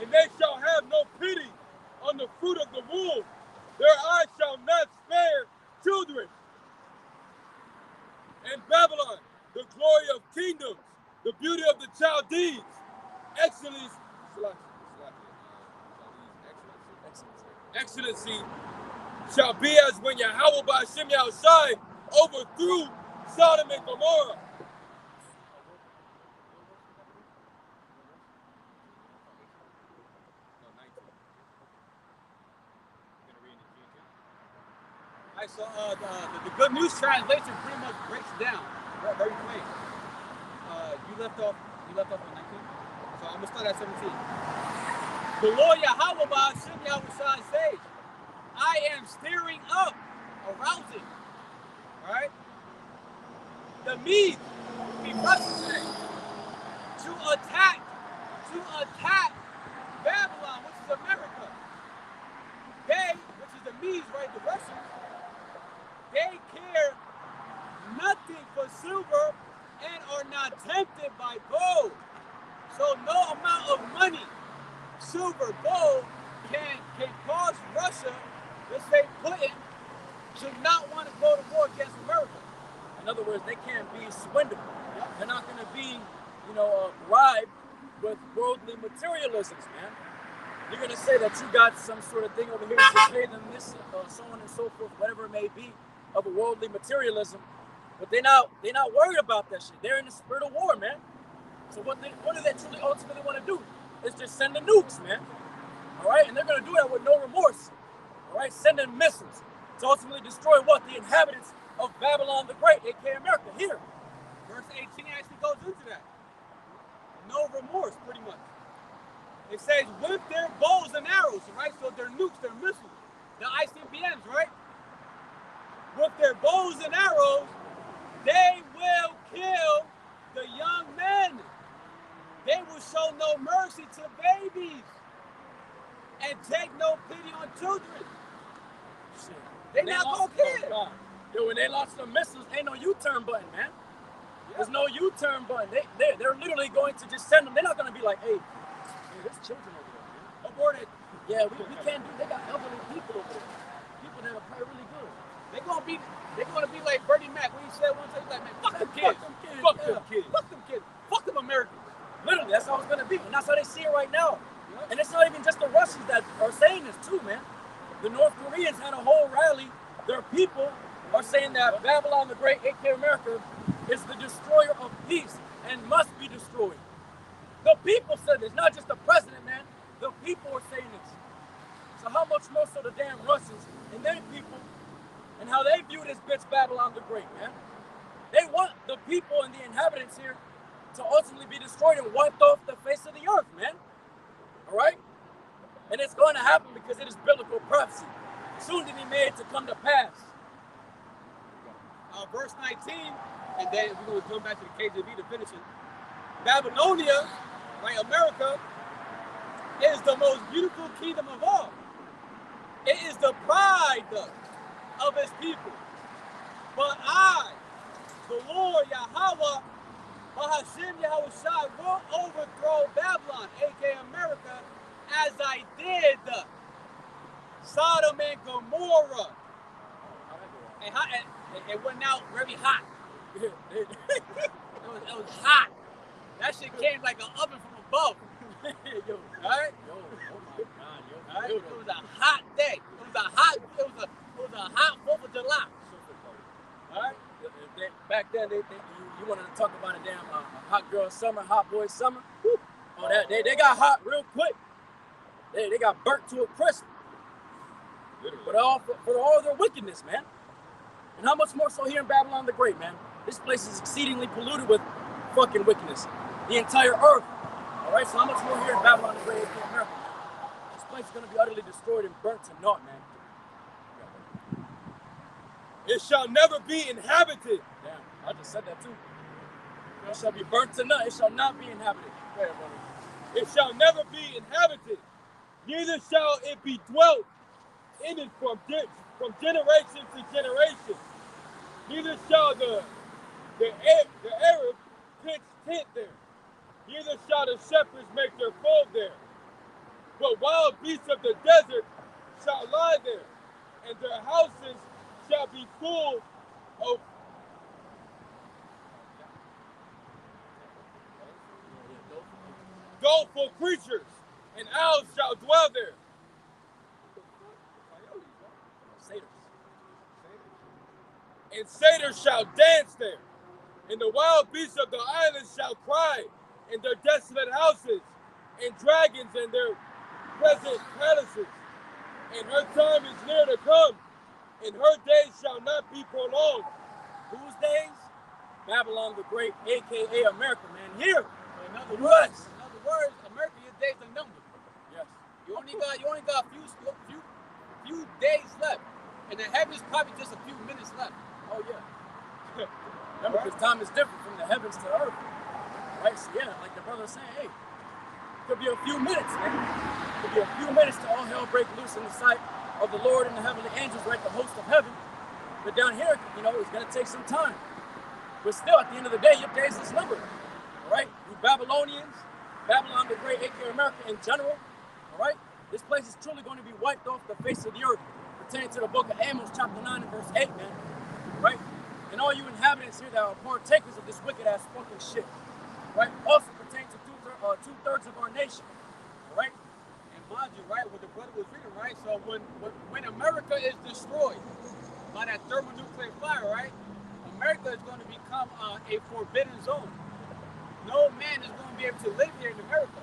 and they shall have no pity on the fruit of the womb. Their eyes shall not spare children. And Babylon, the glory of kingdoms, the beauty of the Chaldees, excellency shall be as when YAHAWASHI overthrew Sodom and Gomorrah.
All right, so the Good News translation pretty much breaks it down very plain. You left off on 19, so I'm gonna start at 17. The Lord YAHAWASHI says, I am stirring up, arousing, all right, the Medes, be Russian today, to attack Babylon, which is America. They, which is the Medes, right, the Russians, they care nothing for silver and are not tempted by gold. So no amount of money, silver, gold, can cause Russia, let's say Putin, to not want to go to war against America.
In other words, they can't be swindled. They're not going to be, bribed with worldly materialisms, man. You're going to say that you got some sort of thing over here to pay them this, so on and so forth, whatever it may be, of a worldly materialism. But they're not worried about that shit. They're in the spirit of war, man. So what do they truly ultimately want to do? Is just send the nukes, man. All right? And they're going to do that with no remorse. All right? Sending missiles to ultimately destroy what? The inhabitants of Babylon the Great, aka America, here.
Verse 18 actually goes into that. No remorse, pretty much. It says, with their bows and arrows, right? So their nukes, their missiles, the ICBMs, right? with their bows and arrows, they will kill the young men. They will show no mercy to babies and take no pity on children.
Shit.
They not gonna care.
Oh, yo, when they launch the missiles, ain't no U-turn button, man. There's no U-turn button. They're literally going to just send them. They're not going to be like, hey, there's children over there, man. Aborted. Yeah, we can't do. They got elderly people over there. People that are probably really good.
They're gonna be like Bernie Mac when he said one time, like, man, fuck them kids. Fuck them kids. Fuck them kids. Fuck them Americans.
Literally, that's how it's going to be. And that's how they see it right now. Yeah. And it's not even just the Russians that are saying this too, man. The North Koreans had a whole rally. Their people are saying that Babylon the Great, aka America, is the destroyer of peace and must be destroyed. The people said this, not just the president, man. The people are saying this. So how much more so the damn Russians and their people and how they view this bitch Babylon the Great, man. They want the people and the inhabitants here to ultimately be destroyed and wiped off the face of the earth, man. All right? And it's going to happen because it is biblical prophecy, soon to be made to come to pass.
Verse 19, and then we're going to come back to the KJV to finish it. Babylonia, like America, is the most beautiful kingdom of all. It is the pride of his people. But I, the Lord Yahawah, BAHASHAM YAHAWASHI, will overthrow Babylon, aka America, as I did Sodom and Gomorrah. And it went out very hot. it was hot. That shit came like an oven from above.
Yo,
right?
Yo, oh my God, yo.
Right? It was a hot day. It was a hot 4th of July.
All right? Back then, you wanted to talk about a damn hot girl summer, hot boy summer. Woo. Oh, that they got hot real quick. They got burnt to a crisp. But all for all their wickedness, man. And how much more so here in Babylon the Great, man? This place is exceedingly polluted with fucking wickedness. The entire earth. All right, so how much more here in Babylon the Great, in America, man? This place is going to be utterly destroyed and burnt to naught, man.
It shall never be inhabited.
Damn, I just said that too. It shall be burnt to naught. It shall not be inhabited. Go ahead, brother.
It shall never be inhabited. Neither shall it be dwelt in it from generation to generation. Neither shall the Arab pitch tent there. Neither shall the shepherds make their fold there. But wild beasts of the desert shall lie there, and their houses shall be full of doleful creatures, and owls shall dwell there. And satyrs shall dance there, and the wild beasts of the islands shall cry in their desolate houses, and dragons in their present palaces. And her time is near to come, and her days shall not be prolonged.
Whose days? Babylon the Great, aka America, man. Here.
In other words, America, your days are numbered.
Yes.
You only got a few days left, and the heavens probably just a few minutes left.
Oh yeah. Remember, because time is different from the heavens to the earth. Right? So yeah, like the brother was saying, hey, could be a few minutes, man. Could be a few minutes to all hell break loose in the sight of the Lord and the heavenly angels, right? The host of heaven. But down here, you know, it's gonna take some time. But still, at the end of the day, your days is numbered. All right? You Babylonians, Babylon the Great, aka America in general, all right? This place is truly going to be wiped off the face of the earth, pertaining to the book of Amos, chapter 9 and verse 8, man. Right? And all you inhabitants here that are partakers of this wicked ass fucking shit, right? Also pertains to two-thirds of our nation, right?
And mind you, right, what the brother was reading, right? So when America is destroyed by that thermonuclear fire, right? America is going to become a forbidden zone. No man is going to be able to live here in America.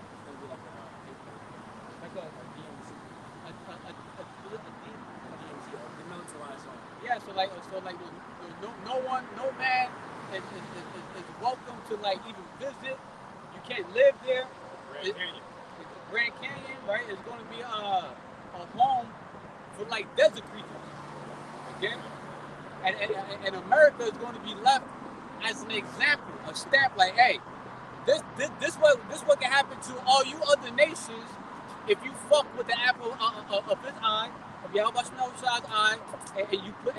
Like a
demilitarized zone.
Yeah, so no man is welcome to like even visit. You can't live there. Grand Canyon, right? It's going to be a home for like desert creatures. Again, And America is going to be left as an example, a stamp like, hey, this what can happen to all you other nations if you fuck with the apple of his eye, of YAHAWASHI's eye, and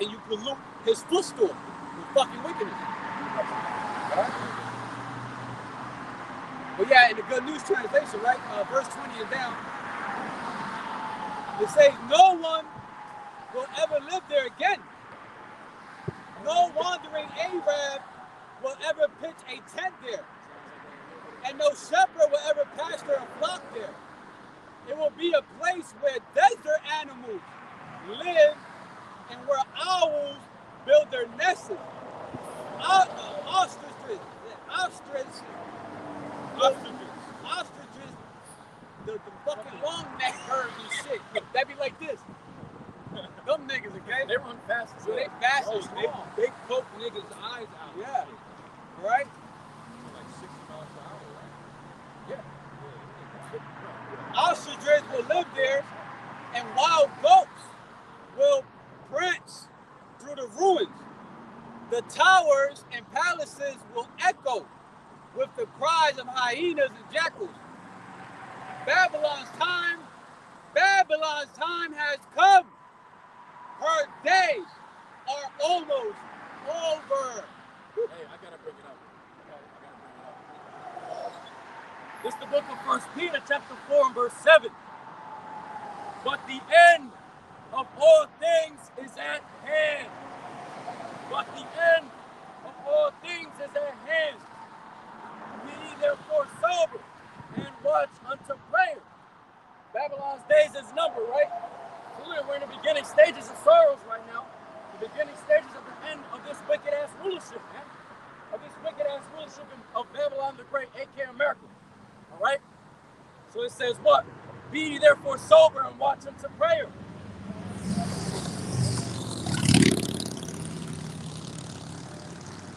you pollute his footstool with fucking wickedness. Right? But yeah, in the Good News translation, right, verse 20 and down, it says, no one will ever live there again. No wandering Arab will ever pitch a tent there. And no shepherd will ever pasture a flock there. It will be a place where desert animals live and where owls build their nests. Ostriches, the fucking long neck birds and shit. That be like this. Them niggas, okay?
They run fast.
So they fast as
They poke niggas' eyes out.
Yeah. Right?
Like 60 miles per hour, right?
Yeah. Ostriches will live there, and wild goats will prance through the ruins. The towers and palaces will echo with the cries of hyenas and jackals. Babylon's time has come. Her days are almost over.
Hey, I gotta bring it up. This is the book of 1 Peter, chapter 4, and verse 7. But the end of all things is at hand. But the end of all things is at hand. Be ye therefore sober and watch unto prayer. Babylon's days is numbered, right? We're in the beginning stages of sorrows right now. The beginning stages of the end of this wicked-ass rulership, man. Of this wicked-ass rulership of Babylon the Great, a.k.a. America. All right? So it says what? Be ye therefore sober and watch unto prayer.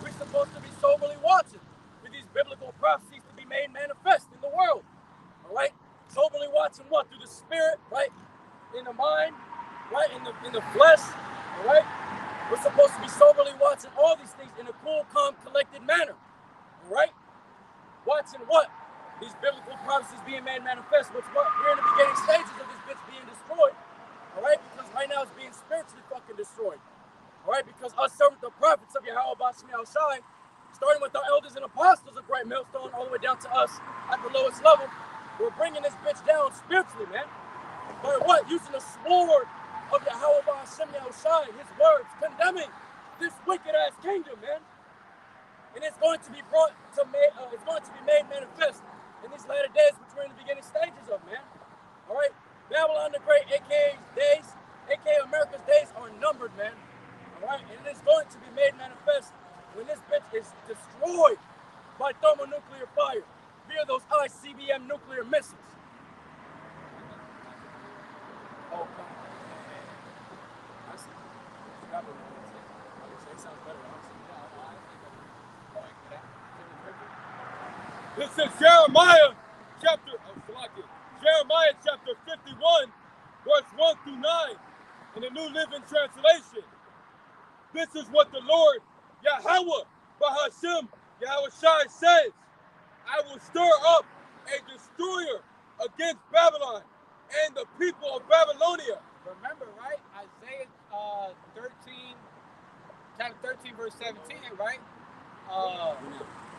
We're supposed to be soberly watching for these biblical prophecies to be made manifest in the world. All right? Soberly watching what? Through the spirit, right? In the mind, right? In the flesh, all right? We're supposed to be soberly watching all these things in a cool, calm, collected manner, all right? Watching what? These biblical prophecies being made manifest, which what? We're in the beginning stages of this bitch being destroyed, all right? Because right now it's being spiritually fucking destroyed, all right? Because us serving the prophets of YAHAWAH He, starting with our elders and apostles of Great Millstone, all the way down to us at the lowest level, we're bringing this bitch down spiritually, man. By what? Using the sword of YAHAWAH his words, condemning this wicked-ass kingdom, man. And it's going to be brought to it's going to be made manifest in these latter days, which we're in the beginning stages of, man. All right? Babylon the Great, aka America's days, are numbered, man. All right? And it's going to be made manifest when this bitch is destroyed by thermonuclear fire via those ICBM nuclear missiles. Oh, come on. I see. That sounds better.
This is Jeremiah chapter 51, verse 1 through 9 in the New Living Translation. This is what the Lord YAHAWAH BAHASHAM YAHAWASHI says. I will stir up a destroyer against Babylon and the people of Babylonia.
Remember, right? Isaiah 13, chapter 13, verse 17, right?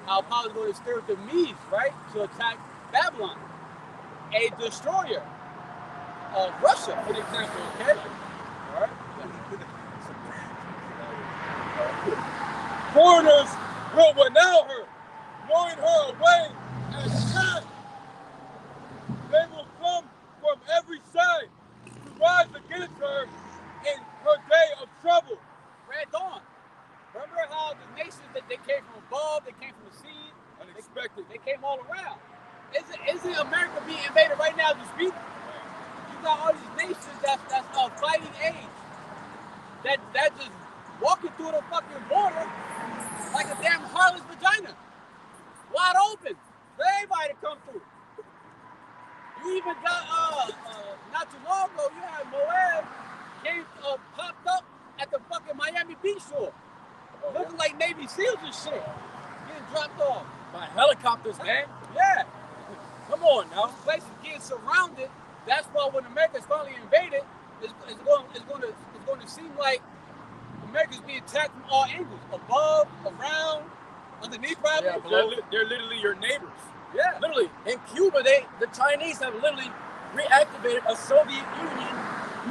How Paul is going to stir up the Medes, right? To attack Babylon. A destroyer of Russia, for example, okay? All right?
Foreigners will renown her, luring her away as cat. They will come from every side to rise against her in her day of trouble.
Red Dawn. Remember how the nations that they came from above, they came from the sea,
Unexpected.
they came all around. Isn't America being invaded right now as we speak? You got all these nations that's fighting age, that just walking through the fucking border like a damn harlot's vagina, wide open for everybody to come through. You even got not too long ago, you had Moab popped up at the fucking Miami beach shore. off.
Oh,
Looking like Navy SEALs and shit. Getting dropped off.
by helicopters, man.
Yeah.
Come on now.
This place is getting surrounded. That's why when America's finally invaded, it's going to seem like America's being attacked from all angles. Above, around, underneath probably.
Yeah, but they're literally your neighbors.
Yeah.
Literally. In Cuba, the Chinese have literally reactivated a Soviet Union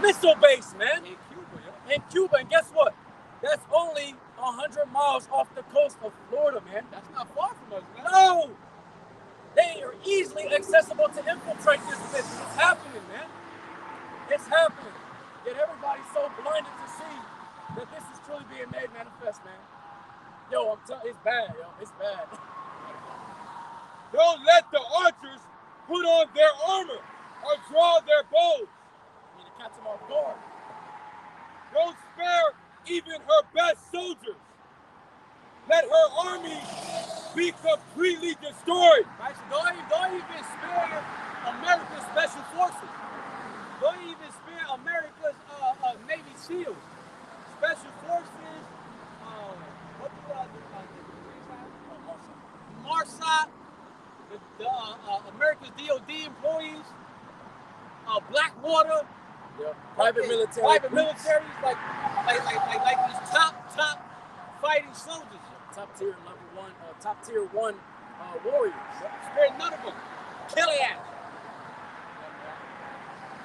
missile base, man.
In Cuba, yeah.
In Cuba, and guess what? That's only 100 miles off the coast of Florida, man.
That's not far from us, man.
No! They are easily accessible to infiltrate this bitch. It's happening, man. It's happening. Yet everybody's so blinded to see that this is truly being made manifest, man. Yo, I'm telling you, it's bad, yo. It's bad.
Don't let the archers put on their armor or draw their bows.
You need to catch them off guard.
Don't spare even her best soldiers. Let her army be completely destroyed.
Right? So don't even spare America's special forces. Don't even spare America's Navy SEALs. Special forces, what do MARSOC, America's DOD employees, Blackwater,
Yeah. Private military.
Private militaries, like these top fighting soldiers.
Top tier level one, top tier one warriors.
Spare none of them. Kill their ass.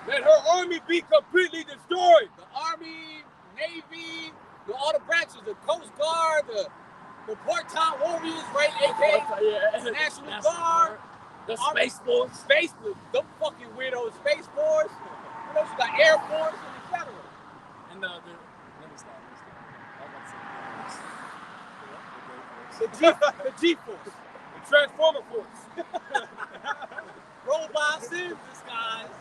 Let her army be completely destroyed.
The Army, Navy, all the branches, the Coast Guard, the Port-Town Warriors, right? AKA National Guard.
The Space Force.
Space Force. Them fucking weirdos. Space Force. What else? You got Air Force and etc.
And let me stop. I was about to say
The G-Force.
The Transformer Force.
Robots in disguise.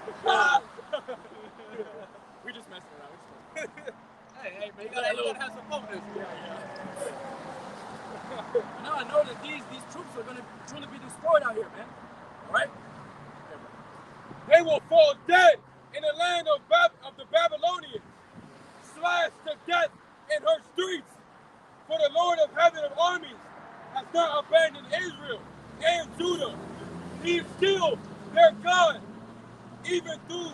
we just messing around.
Hey, man, you gotta have some fun with this.
Yeah. Now I know that these troops are going to truly be destroyed out here, man. All right?
They will fall dead in the land of the Babylonians, slashed to death in her streets. For the Lord of heaven of armies has not abandoned Israel and Judah. He is still their God, even though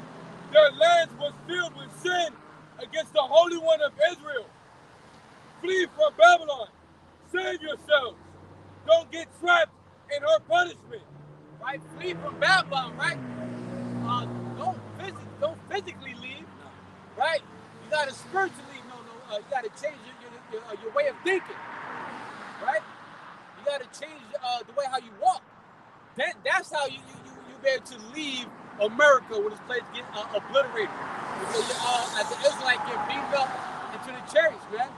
their lands was filled with sin against the Holy One of Israel. Flee from Babylon. Save yourselves. Don't get trapped in her punishment.
Right? Flee from Babylon, right? Don't physically leave, right? You gotta spiritually, you gotta change your way of thinking, right? You gotta change the way how you walk. That's how you be able to leave America when this place get obliterated. Because as an Israelite get beaten up into the chariots, man.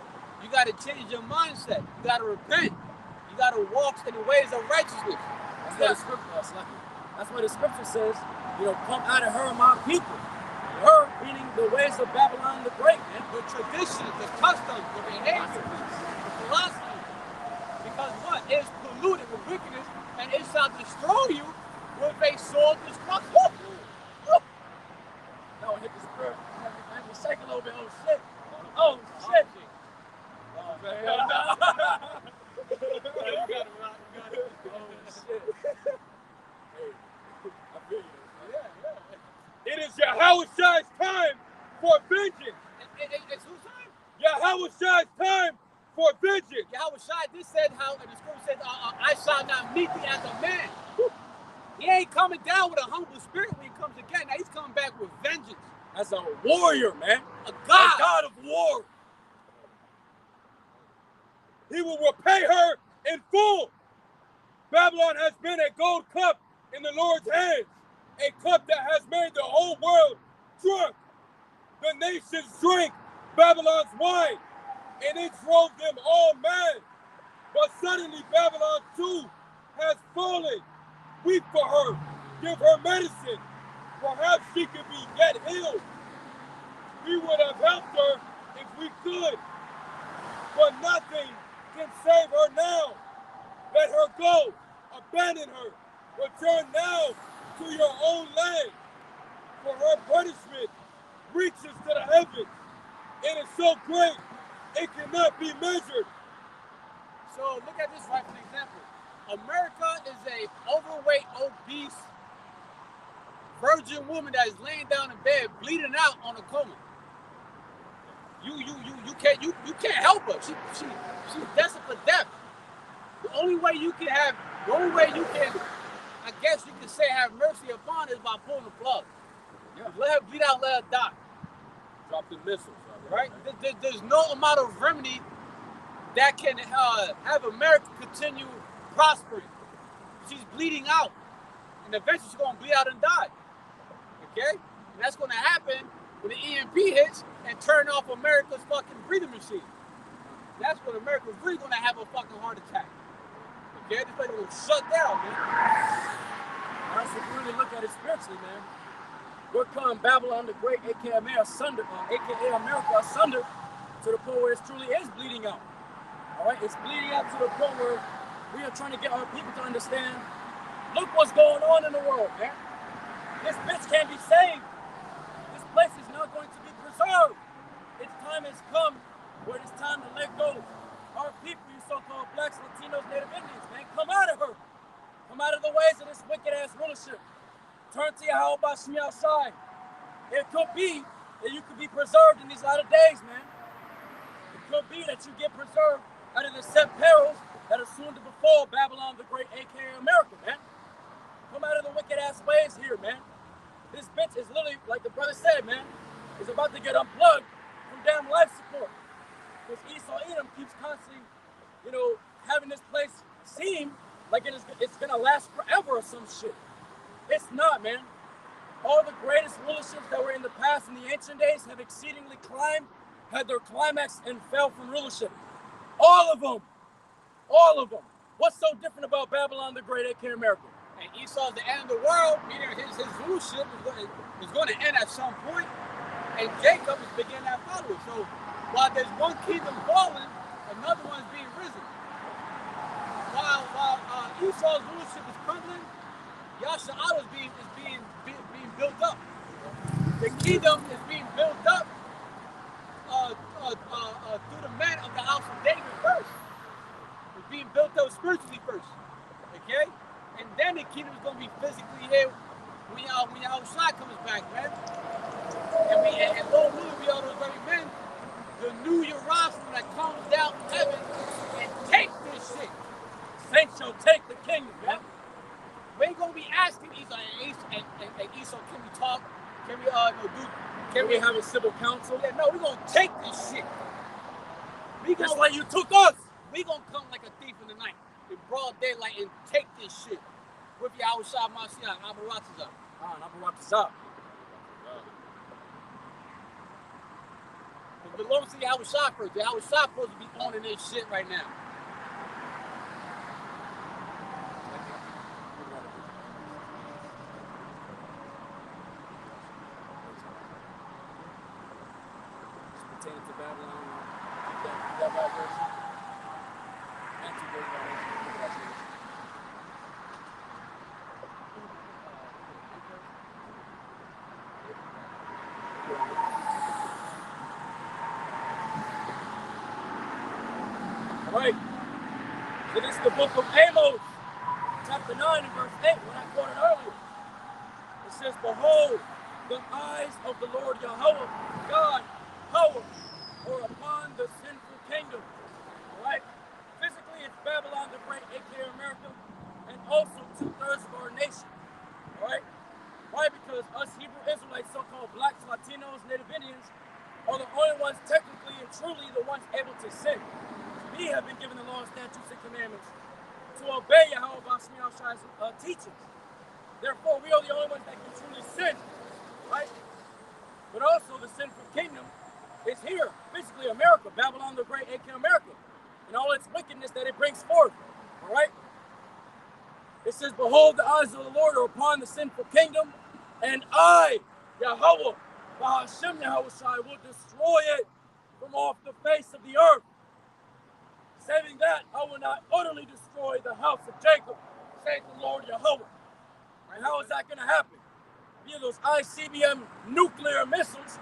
You gotta change your mindset. You gotta repent. You gotta walk in the ways of righteousness.
That's what the scripture says. Come out of her, my people. Her meaning the ways of Babylon the Great, man.
The traditions, the customs, the behavior, the philosophy. Because what? It's polluted with wickedness, and it shall destroy you with a sword destruction.
No, hit the spirit. Let me shake a little bit. Oh shit. Oh shit. Oh man.
You got it, Rock. You got it.
Oh shit. Hey, I feel you.
It is YAHAWASHI's time for vengeance.
It's whose time?
YAHAWASHI's time for vengeance.
YAHAWASHI, this said how the scripture says, I shall not meet thee as a man. He ain't coming down with a humble spirit when he comes again. Now he's coming back with vengeance.
As a warrior, man.
A God.
A God of war.
He will repay her in full. Babylon has been a gold cup in the Lord's hands, a cup that has made the whole world drunk. The nations drank Babylon's wine, and it drove them all mad. But suddenly Babylon too has fallen. Weep for her, give her medicine. Perhaps she could be yet healed. We would have helped her if we could, but nothing can save her now. Let her go, abandon her, return now to your own land. For her punishment reaches to the heavens. It is so great It cannot be measured.
So look at this right for example. America is a overweight, obese, virgin woman that is laying down in bed, bleeding out on a coma. You can't help her. She's desperate for death. The only way you can, I guess you can say, have mercy upon her is by pulling the plug. Yeah. Let her bleed out, let her die.
Drop the missiles.
Right? There's no amount of remedy that can have America continue prospering. She's bleeding out, and eventually she's gonna bleed out and die. Okay? And that's gonna happen when the EMP hits and turn off America's fucking breathing machine. That's when America's really gonna have a fucking heart attack. Okay? This place is gonna shut down, man.
That's if you really look at it spiritually, man. We're cutting Babylon the Great, aka asunder, aka America asunder, to the point where it truly is bleeding out. All right, it's bleeding out to the point where we are trying to get our people to understand. Look what's going on in the world, man. This bitch can't be saved. This place is not going to be preserved. Its time has come where it's time to let go. Our people, you so-called blacks, Latinos, Native Indians, man, come out of her. Come out of the ways of this wicked-ass rulership. Turn to YAHAWASHI. It could be that you could be preserved in these latter days, man. It could be that you get preserved out of the set perils that are soon to befall Babylon the Great, aka America, man. Come out of the wicked-ass ways here, man. This bitch is literally, like the brother said, man, is about to get unplugged from damn life support. Because Esau Edom keeps constantly, having this place seem like it's gonna last forever or some shit. It's not, man. All the greatest rulerships that were in the past, in the ancient days, have exceedingly climbed, had their climax, and fell from rulership. All of them. All of them. What's so different about Babylon the Great, aka America?
And Esau's the end of the world, meaning his rulership is going to end at some point, and Jacob is beginning that follower. So while there's one kingdom falling, another one is being risen. While Esau's rulership is crumbling, Yahshua is being built up. The kingdom is being built up through the man of the house of David first. It's being built up spiritually first. Okay? And then the kingdom is going to be physically here when Yahushua comes back, man. And Lord will be all those very men, the new Jerusalem that comes down from heaven and take this shit.
Saints shall take the kingdom, man.
We ain't gonna be asking Esau and Esau, can we talk? Can we
have a civil council?
Yeah, no, we're gonna take this shit.
Just like you took us.
We gonna come like a thief in the night, in broad daylight, and take this shit. With Yahushua Mashiach, RAWCHAA.
RAWCHAA.
It belongs to Yahushua first. Yahushua supposed to be owning this shit right now.
Pertaining to Babylon, that vibration. Anti-great vibration. All right. So this is the book of Amos, chapter 9 and verse 8, when I quoted earlier. It says, behold, the eyes of the Lord Yahweh, God, power, or upon the sinful kingdom. All right? Physically, it's Babylon the Great, aka America, and also 2/3 of our nation. All right? Why? Because us Hebrew Israelites, so-called blacks, Latinos, Native Indians, are the only ones technically and truly the ones able to sin. We have been given the law, statutes, and commandments to obey YAHAWASHI's teachings. Therefore, we are the only ones that can truly sin. Right? But also the sinful kingdom is here, physically America, Babylon the Great, aka America, and all its wickedness that it brings forth. All right? It says, behold, the eyes of the Lord are upon the sinful kingdom, and I, Yahweh, BAHASHAM Yahawashi, will destroy it from off the face of the earth. Saving that, I will not utterly destroy the house of Jacob, saith the Lord Yahweh. And how is that going to happen? Via those ICBM nuclear missiles,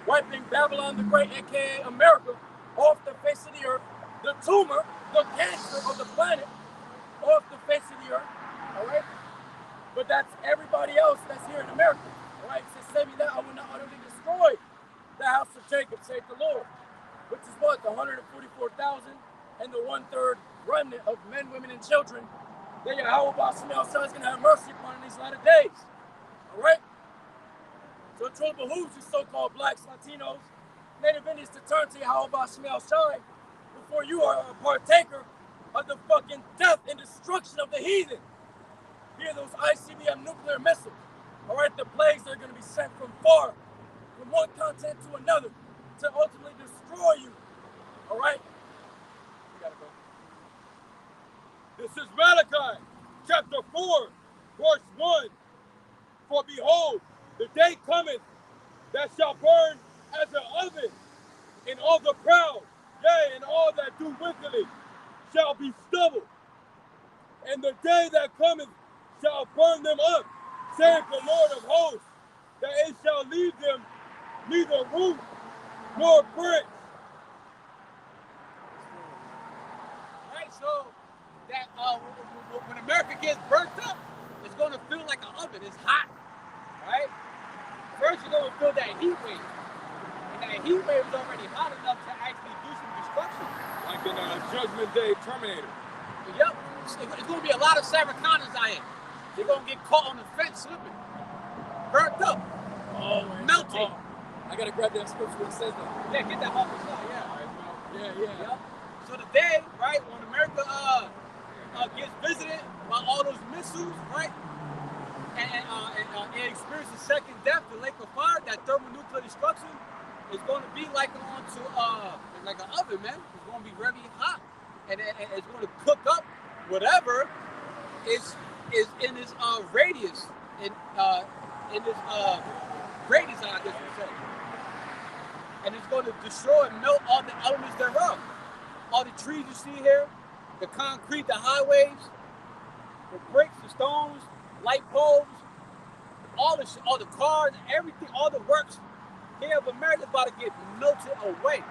wiping Babylon the Great, aka America, off the face of the earth, the tumor, the cancer of the planet off the face of the earth, all right? But that's everybody else that's here in America, all right? It says, save me that I will not utterly destroy the house of Jacob, saith the Lord, which is what? The 144,000 and the 1/3 remnant of men, women, and children that YAHAWASHI is going to have mercy upon in these latter days, all right? So it truly behooves you so-called blacks, Latinos, Native Indians to turn to YAHAWASHI before you are a partaker of the fucking death and destruction of the heathen. Hear those ICBM nuclear missiles, all right? The plagues are going to be sent from far, from one continent to another, to ultimately destroy you, all right? We gotta go.
This is Malachi, chapter 4, verse 1. For behold, the day cometh that shall burn as an oven, and all the proud, yea, and all that do wickedly, shall be stubble. And the day that cometh shall burn them up, saith the Lord of hosts, that it shall leave them neither root nor branch.
Right, so that when America gets burnt up, it's going to feel like an oven. It's hot, right? First, you're going to feel that heat wave. And that heat wave is already hot enough to actually do some destruction.
Like in Judgment Day Terminator.
Yep. It's going to be a lot of Sarakanas out here. They're going to get caught on the fence slipping. Burnt up.
Oh,
melting.
Oh. I got to grab that scripture where it says that.
Yeah, get that off the side,
Yeah.
Yep. So today, right, when America gets visited by all those missiles, right, and experiences second death, the lake of fire, that thermonuclear destruction is going to be like like an oven, man. It's going to be very hot, and it's going to cook up whatever is in this radius, in this radius, I guess you say, and it's going to destroy and melt all the elements thereof. All the trees you see here, the concrete, the highways, the bricks, the stones, light poles, all the cars, everything, all the works here of America is about to get melted away.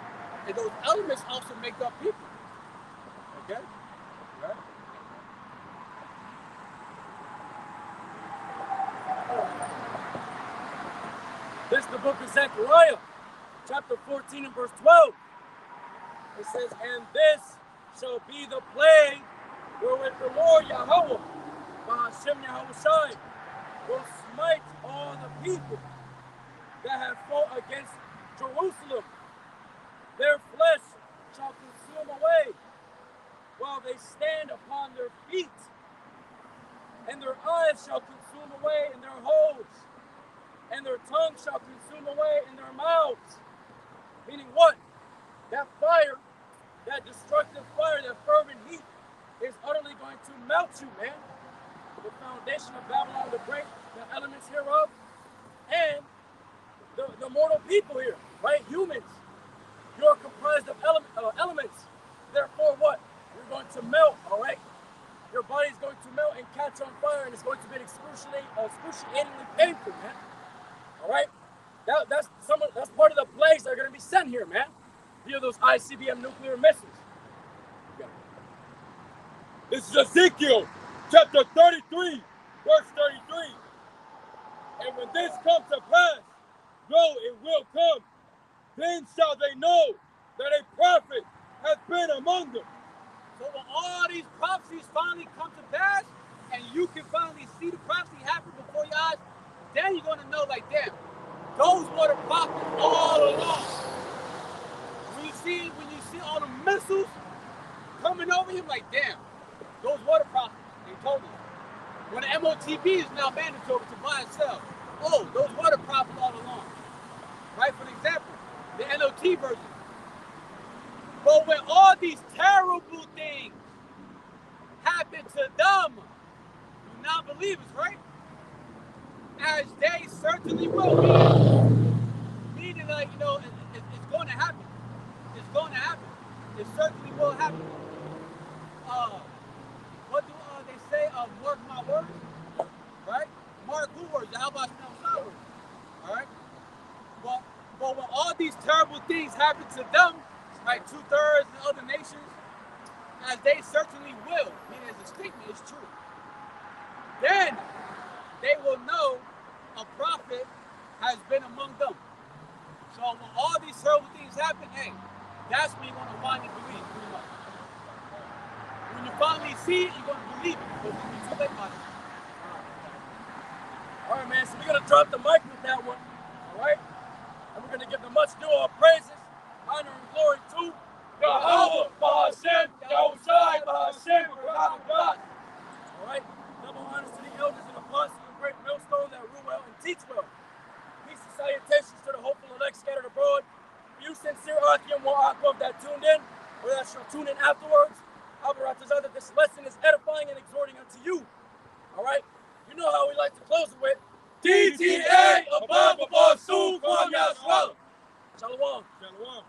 And those elements also make up people. Okay? Right?
This is the book of Zechariah, chapter 14 and verse 12. It says, and this shall be the plague wherewith the Lord Yahawah, BAHASHAM YAHAWASHI, will smite all the people that have fought against Jerusalem. Their flesh shall consume away while they stand upon their feet, and their eyes shall consume away in their holes, and their tongue shall consume away in their mouths. Meaning what? That fire, that destructive fire, that fervent heat is utterly going to melt you, man. The foundation of Babylon the Great, the elements hereof, and the mortal people here, right? Humans. You're comprised of elements. Therefore, what? You're going to melt, all right? Your body's going to melt and catch on fire, and it's going to be excruciatingly painful, man. All right? That's part of the plagues that are going to be sent here, man. Via those ICBM nuclear missiles. Yeah.
This is Ezekiel, chapter 33, verse 33. And when this comes to pass, lo, it will come. Then shall they know that a prophet has been among them.
So when all these prophecies finally come to pass, and you can finally see the prophecy happen before your eyes, then you're going to know, like, damn, those were the prophets all along. When you see all the missiles coming over him, like, damn, those were the prophets. They told us. When the MOTB is now mandatory to buy and sell, oh, those were the prophets all along. Right? For example, the NOT version. But when all these terrible things happen to them, do not believers, right? As they certainly will. Meaning, like, you know, it's going to happen. It's going to happen. It certainly will happen. What do they say? Mark my words, right? Mark who words? YAHAWASHI words, all right? But when all these terrible things happen to them, right, 2/3 in other nations, as they certainly will, meaning as a statement is true, then they will know a prophet has been among them. So when all these terrible things happen, hey, that's when you're going to finally believe, pretty much. When you finally see it, you're going to believe it, but you'll be too late by it.
All right, man, so we're going to drop the mic with that one, all right? And we're going to give the much due our praises, honor, and glory to
Yahawah, BAHASHAM, YAHWASHI, BAHASHAM, HAQADASH.
All right? Double honors to the elders and apostles of great millstone that rule well and teach well. Peace and salutations to the hopeful elect scattered abroad. For you sincere 𝐤𝐄𝐅𝐄 that tuned in, or that shall tune in afterwards, I that this lesson is edifying and exhorting unto you. All right? You know how we like to close it with
DTA above soon from Yahweh.
Shalom.
Shalom.